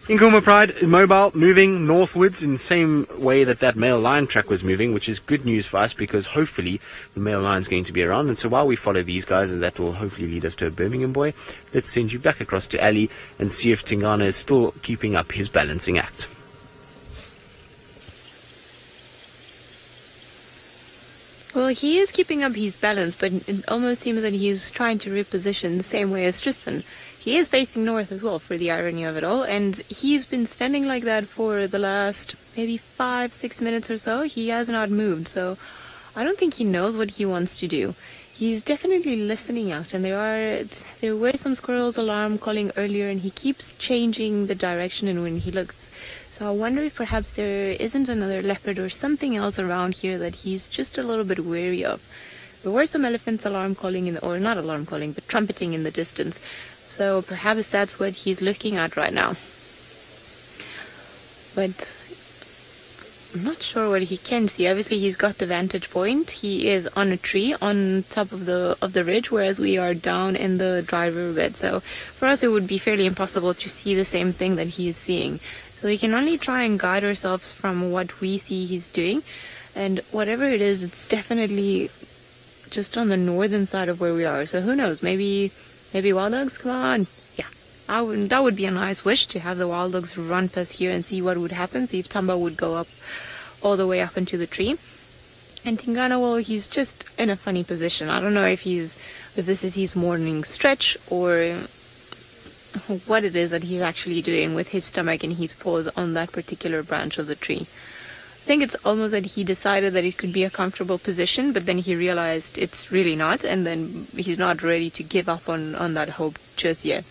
Nkuhuma Pride, mobile, moving northwards in the same way that male lion track was moving, which is good news for us because hopefully the male lion's going to be around. And so while we follow these guys, and that will hopefully lead us to a Birmingham boy, let's send you back across to Ali and see if Tingana is still keeping up his balancing act. Well, he is keeping up his balance, but it almost seems that he's trying to reposition the same way as Tristan. He is facing north as well, for the irony of it all, and he's been standing like that for the last maybe 5-6 minutes or so. He has not moved, so I don't think he knows what he wants to do. He's definitely listening out, and there were some squirrels alarm calling earlier, and he keeps changing the direction and when he looks. So I wonder if perhaps there isn't another leopard or something else around here that he's just a little bit wary of. There were some elephants alarm calling, or not alarm calling, but trumpeting in the distance. So perhaps that's what he's looking at right now. But I'm not sure what he can see. Obviously, he's got the vantage point. He is on a tree on top of the ridge, whereas we are down in the dry riverbed. So for us, it would be fairly impossible to see the same thing that he is seeing. So we can only try and guide ourselves from what we see he's doing. And whatever it is, it's definitely just on the northern side of where we are. So who knows? Maybe wild dogs? Come on. Yeah. That would be a nice wish, to have the wild dogs run past here and see what would happen. See if Thamba would go up all the way up into the tree. And Tingana, well, he's just in a funny position. I don't know if this is his morning stretch or what it is that he's actually doing with his stomach and his paws on that particular branch of the tree. I think it's almost that he decided that it could be a comfortable position, but then he realized it's really not, and then he's not ready to give up on that hope just yet.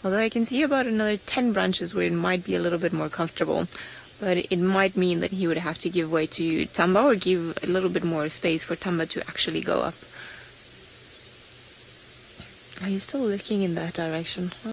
Although I can see about another 10 branches where it might be a little bit more comfortable, but it might mean that he would have to give way to Thamba or give a little bit more space for Thamba to actually go up. Are you still looking in that direction?